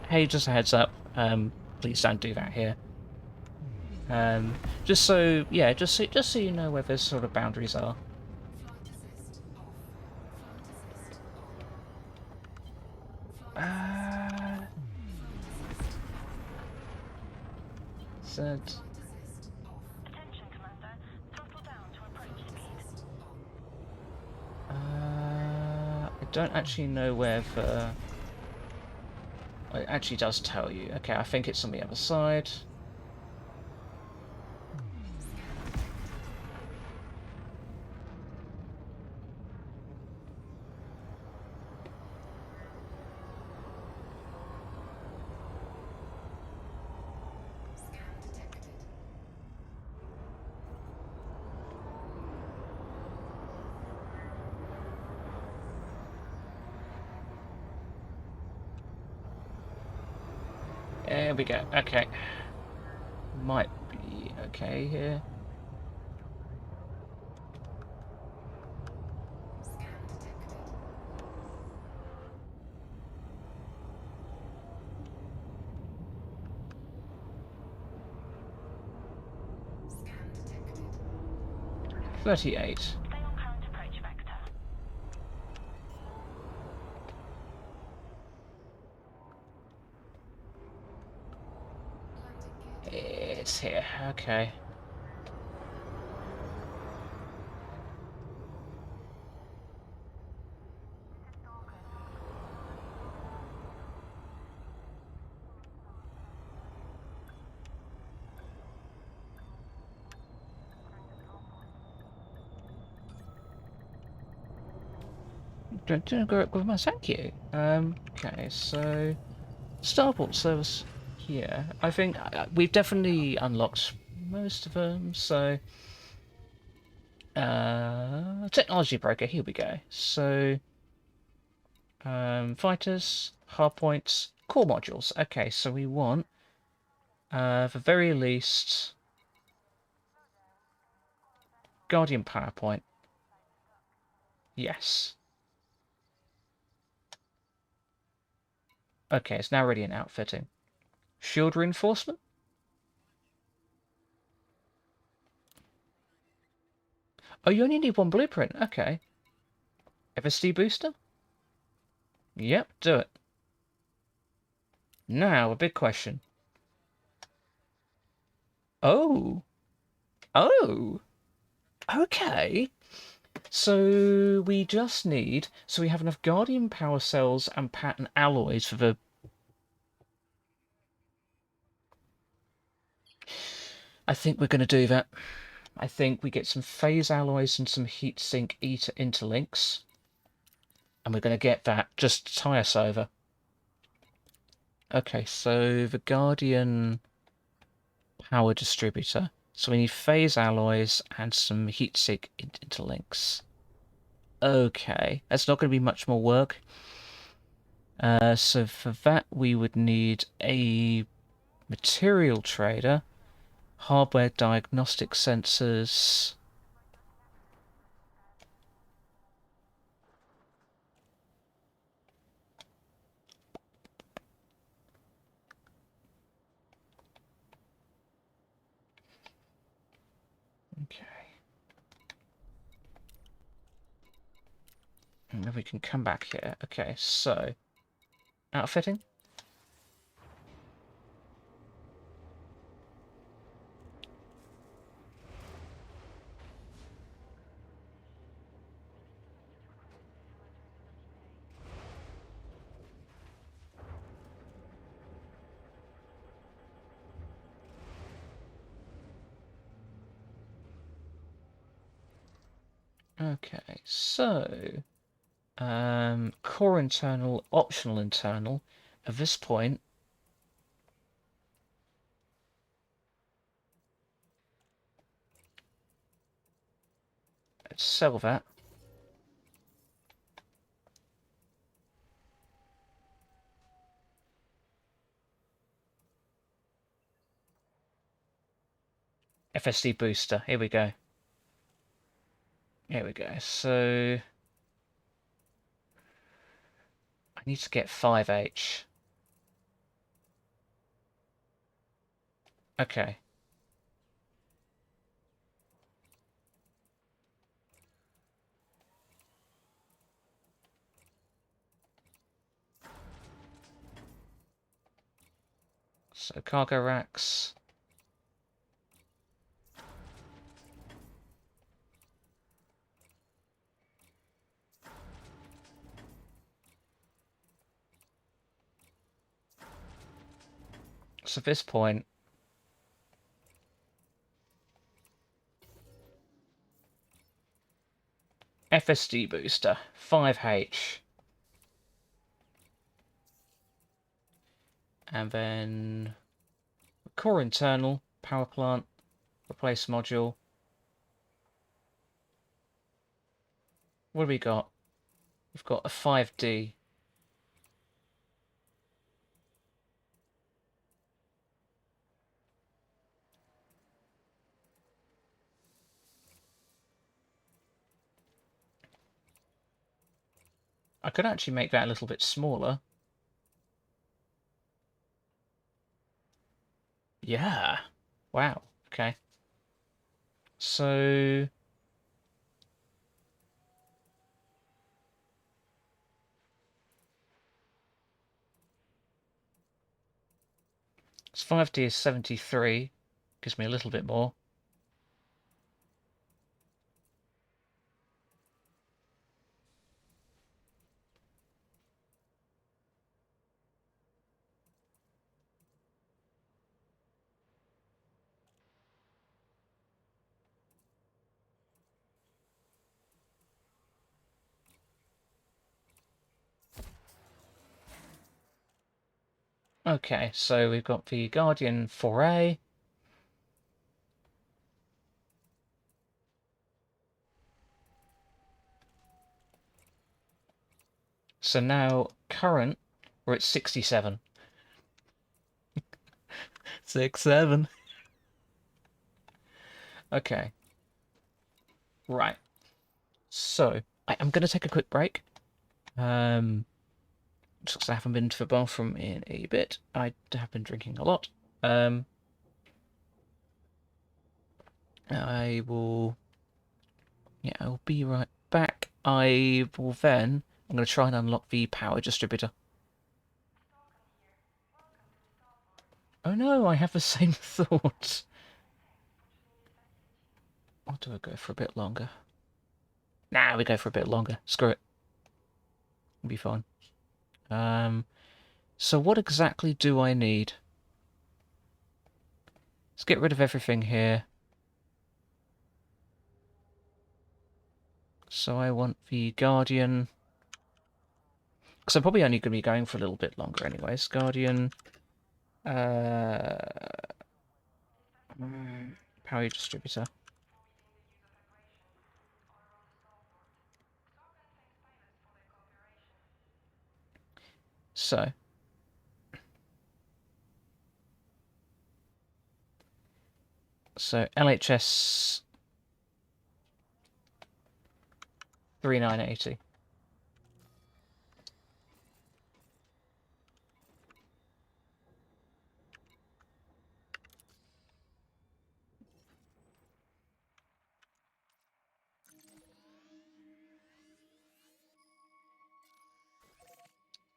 hey, just a heads up. Please don't do that here. Just so, yeah, just so you know where those sort of boundaries are. Said. Attention, Commander. Throttle down to approach speed. I don't actually know where the... It actually does tell you. Okay, I think it's on the other side. There we go. Okay. Might be okay here. Scan detected. 38. Stay on current approach vector. Landing gear. It's here. Okay. Don't go up with my thank you. Okay, so starport service here. I think we've definitely unlocked most of them. So technology broker. Here we go. So fighters, hardpoints, core modules. Okay, so we want the very least Guardian PowerPoint. Yes. Okay, it's now ready in outfitting. Shield reinforcement? Oh, you only need one blueprint. Okay. FSD booster? Yep, do it. Now, a big question. Oh. Oh. Okay. So we just need... So we have enough Guardian power cells and pattern alloys for the... I think we're going to do that. I think we get some phase alloys and some heatsink interlinks. And we're going to get that just to tie us over. Okay, so the Guardian power distributor. So we need phase alloys and some heatsink interlinks. Okay, that's not going to be much more work. So for that we would need a material trader, hardware diagnostic sensors. Okay. And then we can come back here. Okay, so outfitting. Okay, so core internal, optional internal. At this point, let's sell that. FSD booster. Here we go. Here we go. So I need to get 5H. Okay. So cargo racks. So at this point, FSD booster, 5H. And then core internal, power plant, replace module. What have we got? We've got a 5D. I could actually make that a little bit smaller. Yeah. Wow. Okay. So it's 5D is 73. Gives me a little bit more. Okay, so we've got the Guardian 4A. So now, current, we're at 67. 6, 7. Okay. Right. So, I'm going to take a quick break. Just 'cause I haven't been to the bathroom in a bit. I have been drinking a lot. I will... Yeah, I'll be right back. I will then... I'm going to try and unlock the power distributor. Oh no, I have the same thought. Or do I go for a bit longer? Nah, we go for a bit longer. Screw it. It'll be fine. So what exactly do I need? Let's get rid of everything here. So I want the Guardian... Because I'm probably only going to be going for a little bit longer anyways. Guardian... power distributor. So... LHS 3980.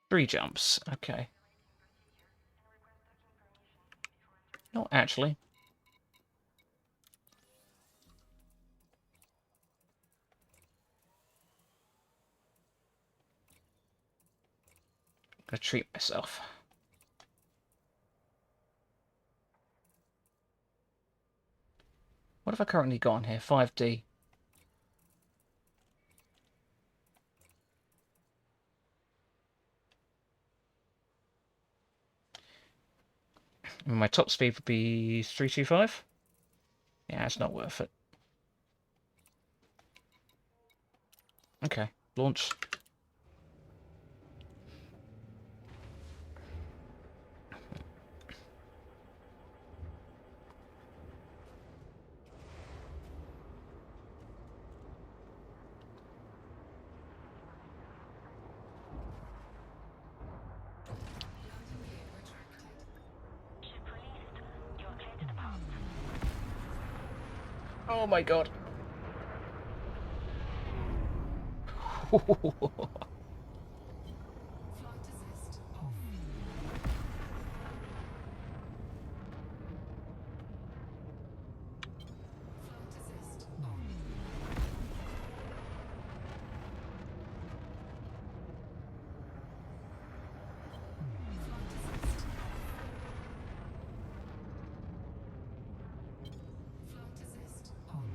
Three jumps, okay. Not actually. I'm gonna treat myself. What have I currently got on here? 5D. My top speed would be 325. Yeah, it's not worth it. Okay, launch. Ship released. You are clear to depart. Oh my god. Flight assist off. Flight assist on. Flight assist off. Flight assist on.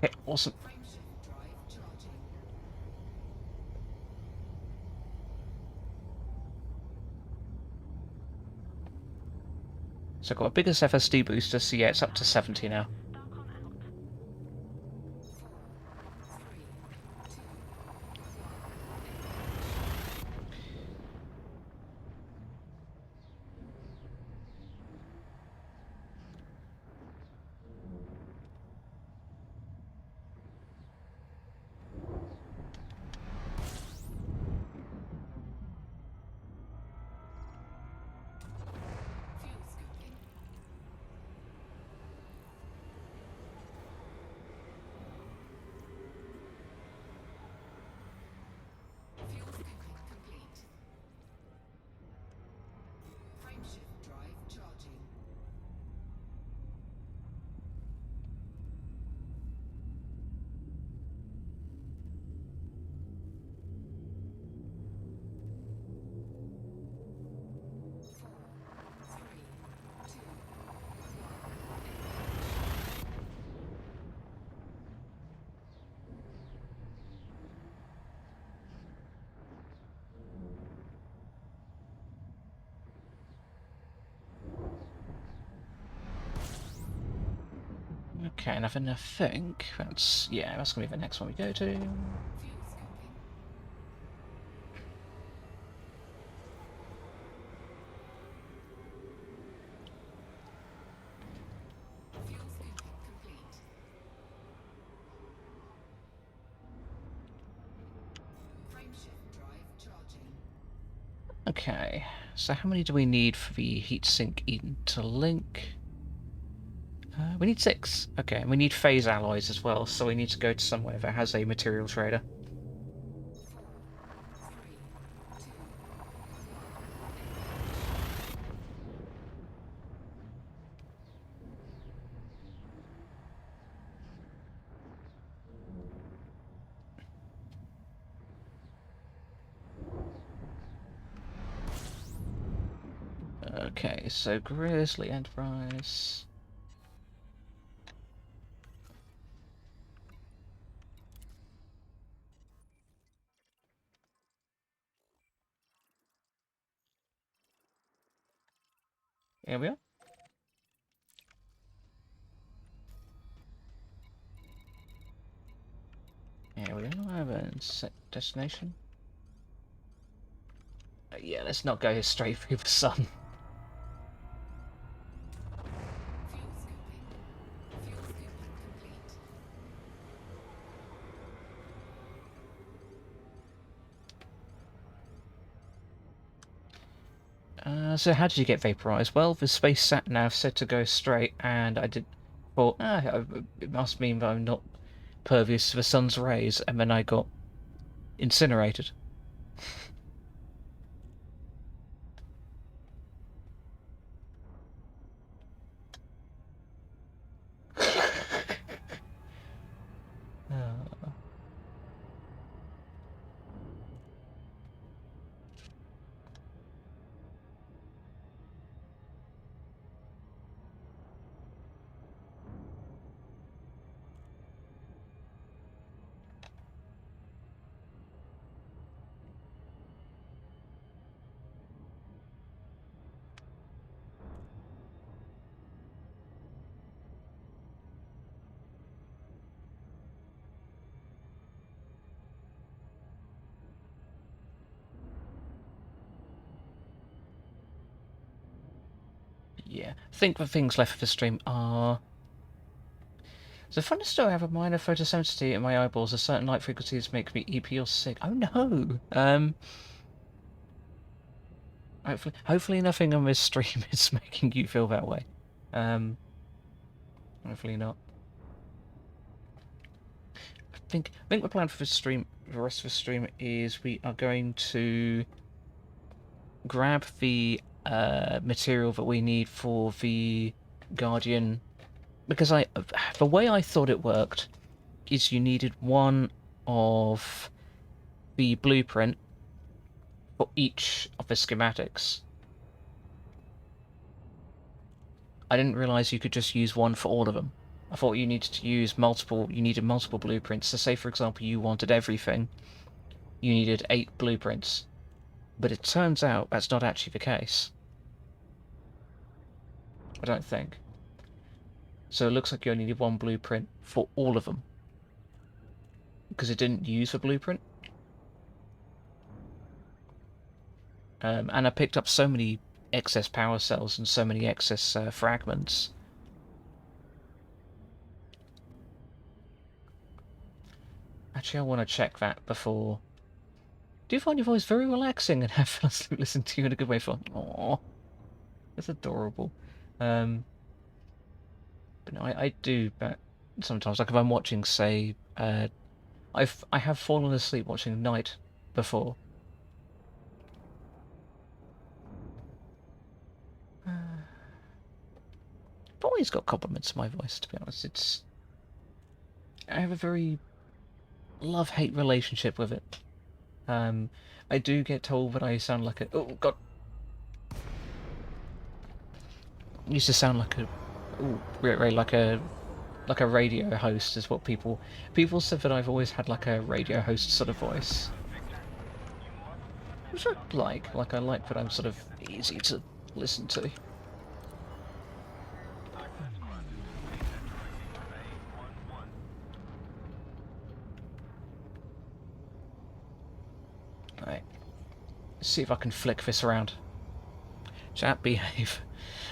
Okay, awesome. Frameshift drive charging. So I've got a biggest FSD booster, so yeah, it's up to 70 now. Starcon out. 4, 3, 2, 1. Okay, and I think that's that's gonna be the next one we go to. Fuel scoping. Fuel scooping complete. Frameshift drive charging. Okay, so how many do we need for the heatsink interlink? We need 6. Okay, and we need phase alloys as well, so we need to go to somewhere that has a material trader. 4, 3, 2, 1. Okay, so Grizzly Enterprise. Here we are. Here we are. I have a set destination. Yeah, let's not go straight through the sun. Fuel scooping. Fuel scooping complete. So how did you get vaporized? Well, the space sat nav said to go straight, and I did. Thought, it must mean that I'm not pervious to the sun's rays, and then I got incinerated. Uh, yeah, I think the things left of the stream are. So funny story, I have a minor photosensitivity in my eyeballs. A certain light frequencies make me EP or sick. Oh no! Hopefully nothing on this stream is making you feel that way. Hopefully not. I think the plan for this stream, the rest of the stream, is we are going to grab the material that we need for the Guardian, because the way I thought it worked is you needed one of the blueprint for each of the schematics. I didn't realize you could just use one for all of them. I thought you needed to use multiple. You needed multiple blueprints. So, say for example, you wanted everything, you needed 8 blueprints. But it turns out that's not actually the case. I don't think. So it looks like you only need 1 blueprint for all of them, because it didn't use the blueprint. And I picked up so many excess power cells and so many excess fragments. Actually, I want to check that before. Do you find your voice very relaxing and have fun listening to you in a good way? Fun. Aww, that's adorable. But no, I do. But sometimes, like if I'm watching, say, I have fallen asleep watching Night before. I've always got compliments of my voice, to be honest. I have a very love-hate relationship with it. I do get told that I sound like a... Oh, God. I used to sound like a... Oh, really, like a radio host is what people said, that I've always had like a radio host sort of voice. Which I like I like that I'm sort of easy to listen to. Right. Let's see if I can flick this around. Chat, behave.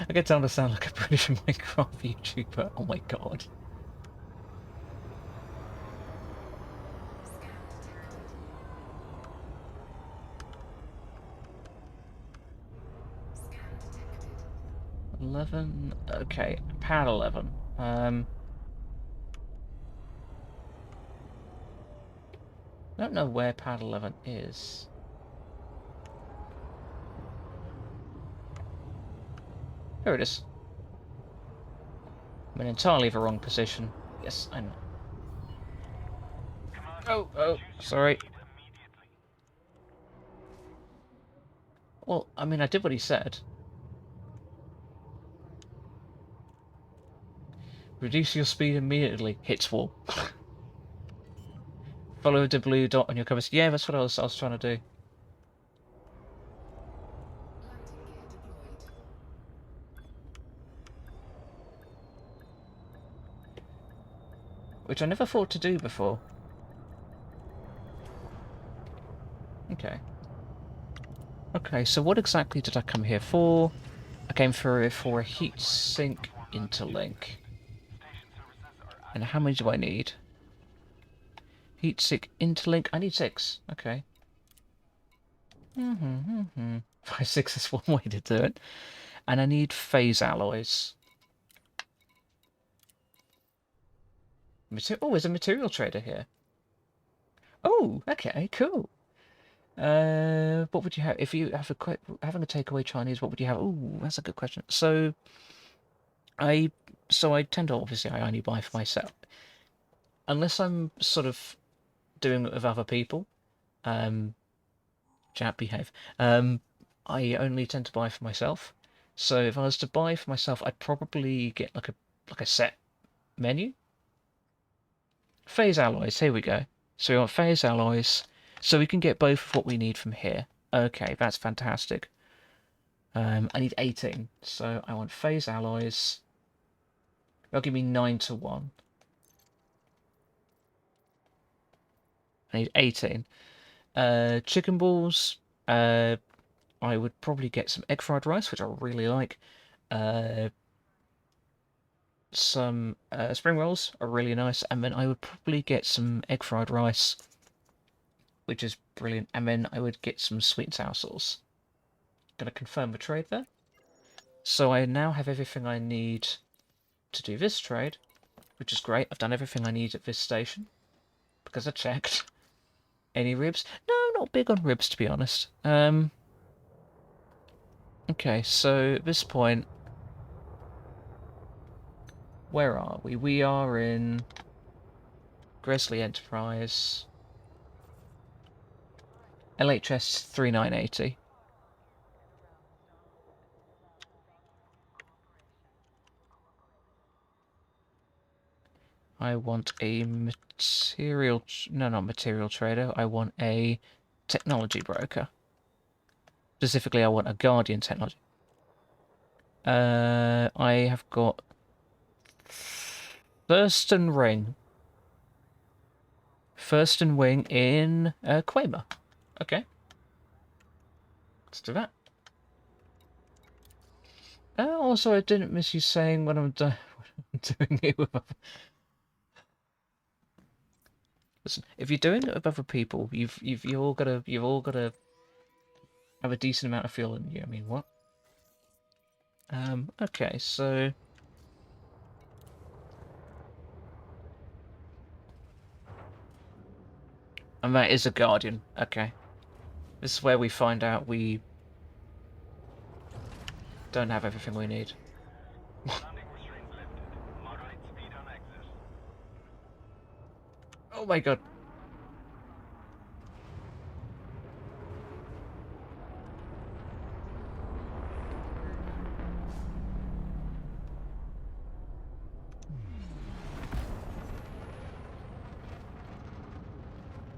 I get to sound like a British Minecraft YouTuber. Oh my god. Scan detected. Scan detected. 11. Okay, pad 11. I don't know where pad 11 is. Here it is. I'm in entirely the wrong position. Yes, I know. Oh, sorry. Well, I mean, I did what he said. Reduce your speed immediately. Hits wall. Follow the blue dot on your compass. Yeah, that's what I was trying to do. Landing gear deployed. Which I never thought to do before. Okay. Okay, so what exactly did I come here for? I came for a heat sink interlink. And how many do I need? Heat sink interlink. I need 6. Okay. 5, 6 is one way to do it. And I need phase alloys. Oh, there's a material trader here. Oh, okay, cool. What would you have if you have having a takeaway Chinese? What would you have? Oh, that's a good question. So I tend to obviously I only buy for myself, unless I'm sort of doing it with other people. Chat, behave. I only tend to buy for myself. So if I was to buy for myself, I'd probably get like a set menu. Phase alloys. Here we go. So we want phase alloys, so we can get both of what we need from here. Okay, that's fantastic. I need 18, so I want phase alloys. That'll give me 9 to 1. I need 18. Chicken balls. I would probably get some egg fried rice, which I really like. Some spring rolls are really nice, and then I would probably get some egg fried rice, which is brilliant, and then I would get some sweet and sour sauce. Gonna confirm the trade there. So I now have everything I need to do this trade, which is great. I've done everything I need at this station because I checked. Any ribs? No, not big on ribs, to be honest. Okay, so at this point, where are we? We are in Gresley Enterprise, LHS 3980. I want a material... No, not material trader. I want a technology broker. Specifically, I want a Guardian technology. I have got Thurston Ring. Thurston Wing in Quamer. Okay. Let's do that. Also, I didn't miss you saying when I'm doing it with other... Listen, if you're doing it with other people, you've all gotta have a decent amount of fuel in you. I mean, what? Okay, so and that is a Guardian. Okay. This is where we find out we don't have everything we need. Oh my god.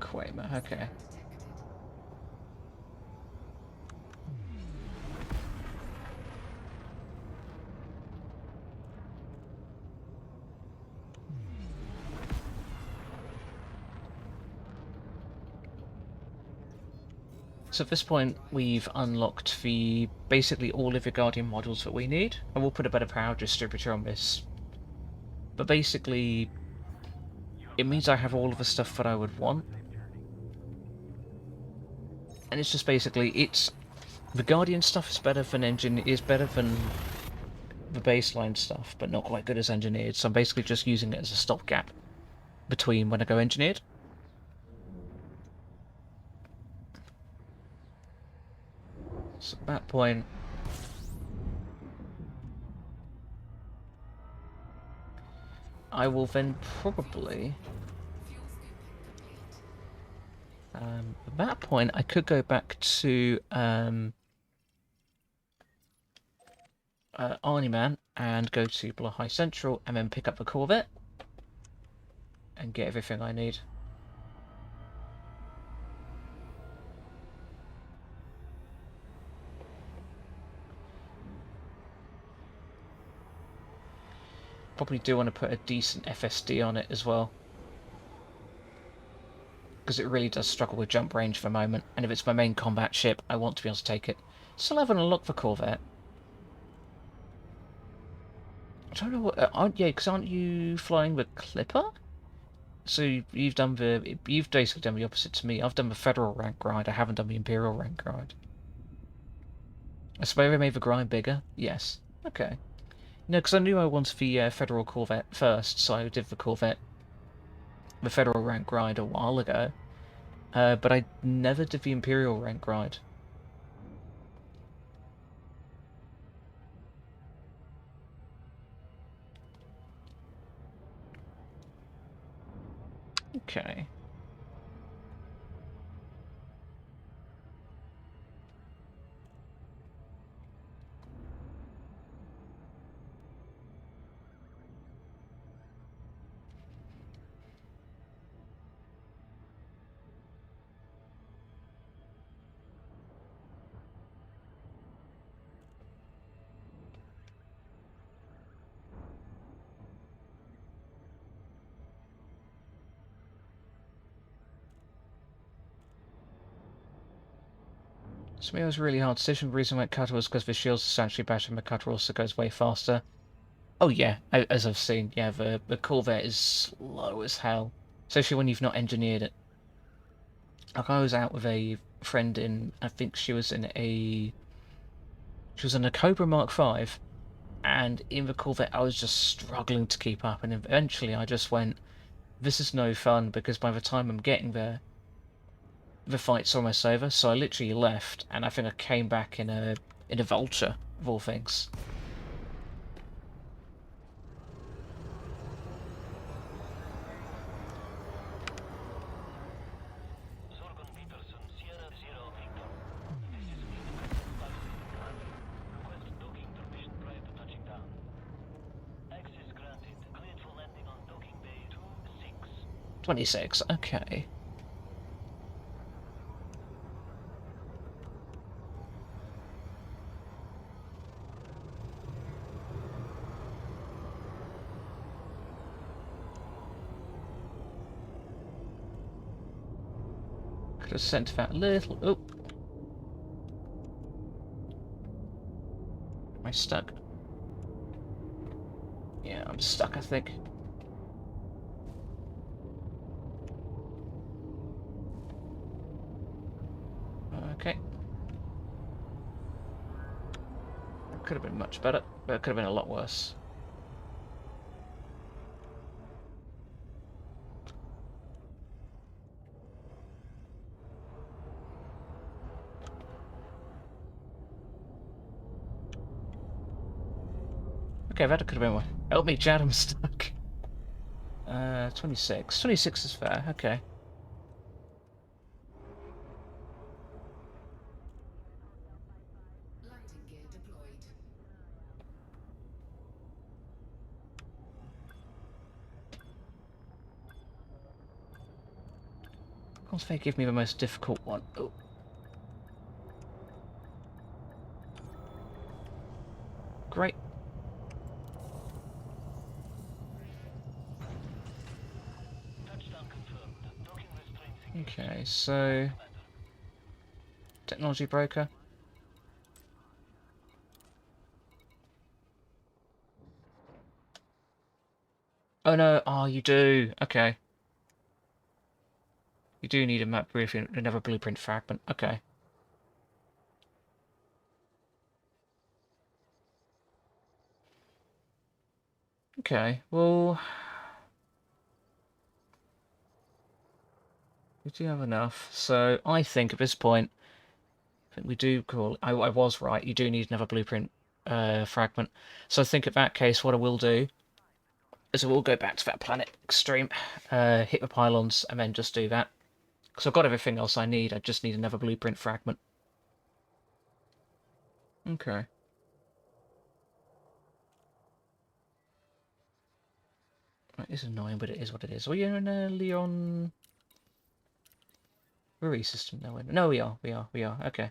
Quamer, okay. So at this point, we've unlocked the basically all of the Guardian models that we need. I will put a better power distributor on this. But basically, it means I have all of the stuff that I would want. And it's just basically, it's... The Guardian stuff is better than the baseline stuff, but not quite good as engineered. So I'm basically just using it as a stopgap between when I go engineered. So at that point, I will then probably... at that point, I could go back to Arnie Man and go to Blah High Central and then pick up the Corvette and get everything I need. Probably do want to put a decent FSD on it as well, because it really does struggle with jump range for a moment, and if it's my main combat ship, I want to be able to take it. Still haven't unlocked the Corvette. I don't know what... aren't you flying the Clipper? So you've basically done the opposite to me. I've done the Federal rank grind, I haven't done the Imperial rank grind. I suppose I made the grind bigger? Yes. Okay. No, because I knew I wanted the Federal Corvette first, so I did the Federal rank grind a while ago. But I never did the Imperial rank grind. Okay. So it was a really hard decision. The reason I went cutter was because the shield's essentially better and the cutter also goes way faster. Oh yeah, as I've seen, yeah, the Corvette is slow as hell. Especially when you've not engineered it. Like, I was out with a friend in, I think she was in a Cobra Mark V, and in the Corvette I was just struggling to keep up, and eventually I just went, this is no fun, because by the time I'm getting there, the fight's almost over, so I literally left, and I think I came back in a Vulture, of all things. Request docking permission prior to touching down. Access granted. Cleared for landing on docking bay 26. 26, okay. Could have sent that little... Oh! Am I stuck? Yeah, I'm stuck, I think. Okay. That could have been much better, but it could have been a lot worse. Okay, that could have been one. Help me, Chad, I'm stuck. 26. 26 is fair, okay. Landing gear deployed. Of course, they give me the most difficult one. Oh. Great. Okay, so Technology broker. Oh no, oh you do. Okay. You do need a map briefing, another blueprint fragment. Okay. Okay, well... we do have enough. So I think at this point, I think we do call... I was right, you do need another blueprint fragment. So I think in that case, what I will do is I will go back to that planet extreme, hit the pylons, and then just do that. Because I've got everything else I need, I just need another blueprint fragment. Okay. It's annoying, but it is what it is. Are we in a Leon... Rui system? No, we are. Okay.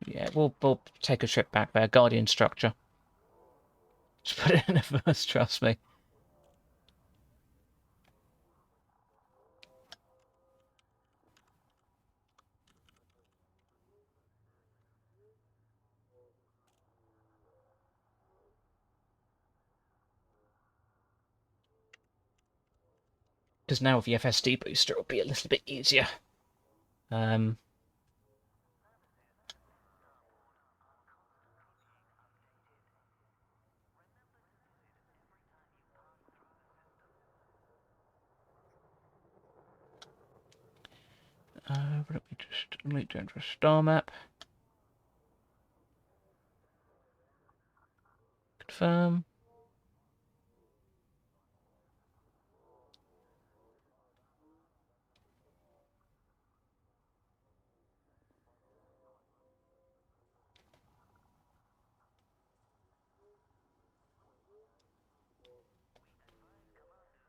Yeah, we'll take a trip back there. Guardian structure. Just put it in a verse, trust me. Because now with the FSD booster, it'll be a little bit easier. But let me just delete the a star map. Confirm.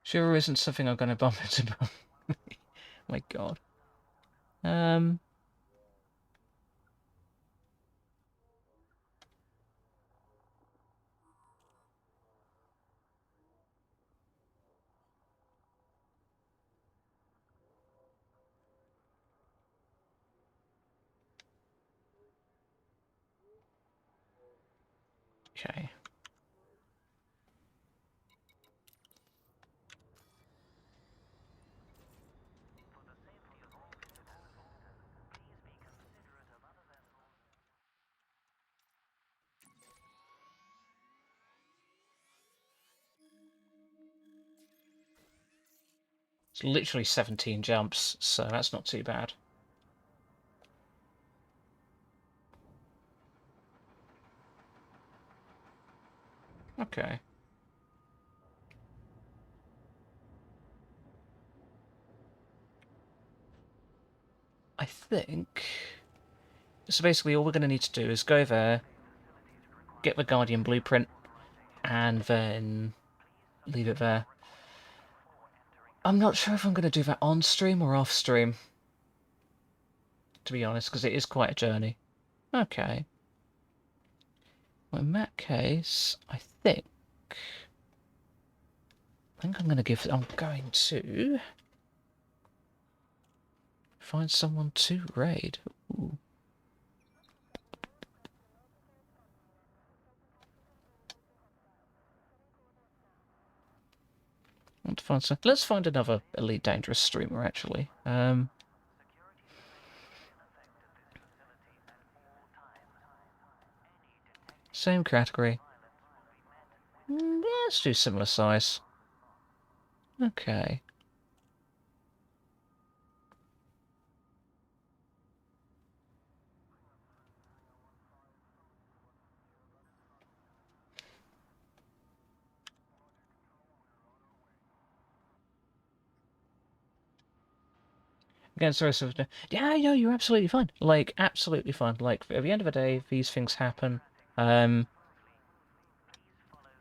Sure isn't something I'm going to bump into. My God. Okay. It's literally 17 jumps, so that's not too bad. Okay. I think... So basically all we're going to need to do is go there, get the Guardian blueprint, and then leave it there. I'm not sure if I'm going to do that on stream or off stream, to be honest, because it is quite a journey. Okay. Well, in that case, I think I'm going to find someone to raid. Ooh. Want to find some... Let's find another Elite Dangerous streamer, actually. Same category. Let's do similar size. Okay. Again, sorry, so yeah, no, you're absolutely fine. Like, absolutely fine. Like, at the end of the day, these things happen.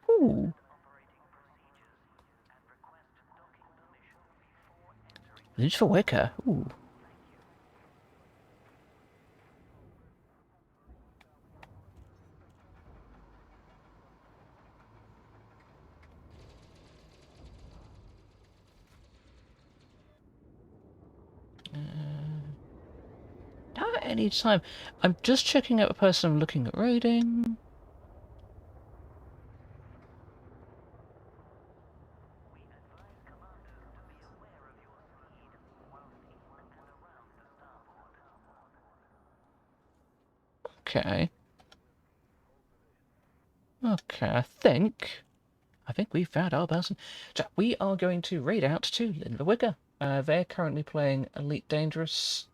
Ooh. News for Wicker. Ooh. any time. I'm just checking out the person I'm looking at raiding. Okay. Okay, I think we found our person. So we are going to raid out to Linda. They're currently playing Elite Dangerous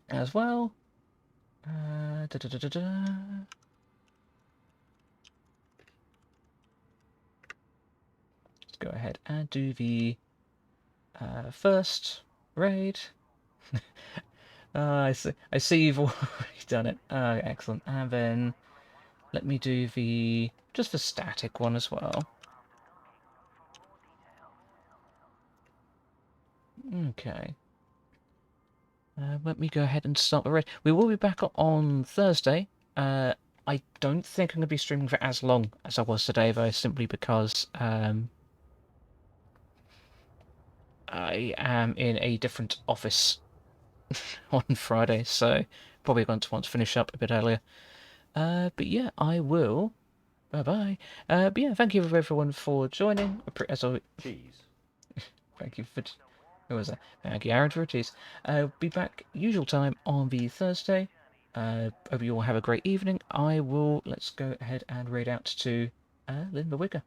as well. Da, da, da, da, da. Let's go ahead and do the first raid. I see. I see you've already done it. Excellent. And then let me do just the static one as well. Okay. Let me go ahead and start the raid. We will be back on Thursday. I don't think I'm going to be streaming for as long as I was today, though, simply because I am in a different office on Friday, so probably going to want to finish up a bit earlier. But yeah, I will. Bye-bye. But yeah, thank you everyone for joining. As always, Cheese. thank you for... Who was that? Thank you, Aaron, for it. Be back usual time on the Thursday. Hope you all have a great evening. Let's go ahead and raid out to Linda Wigger.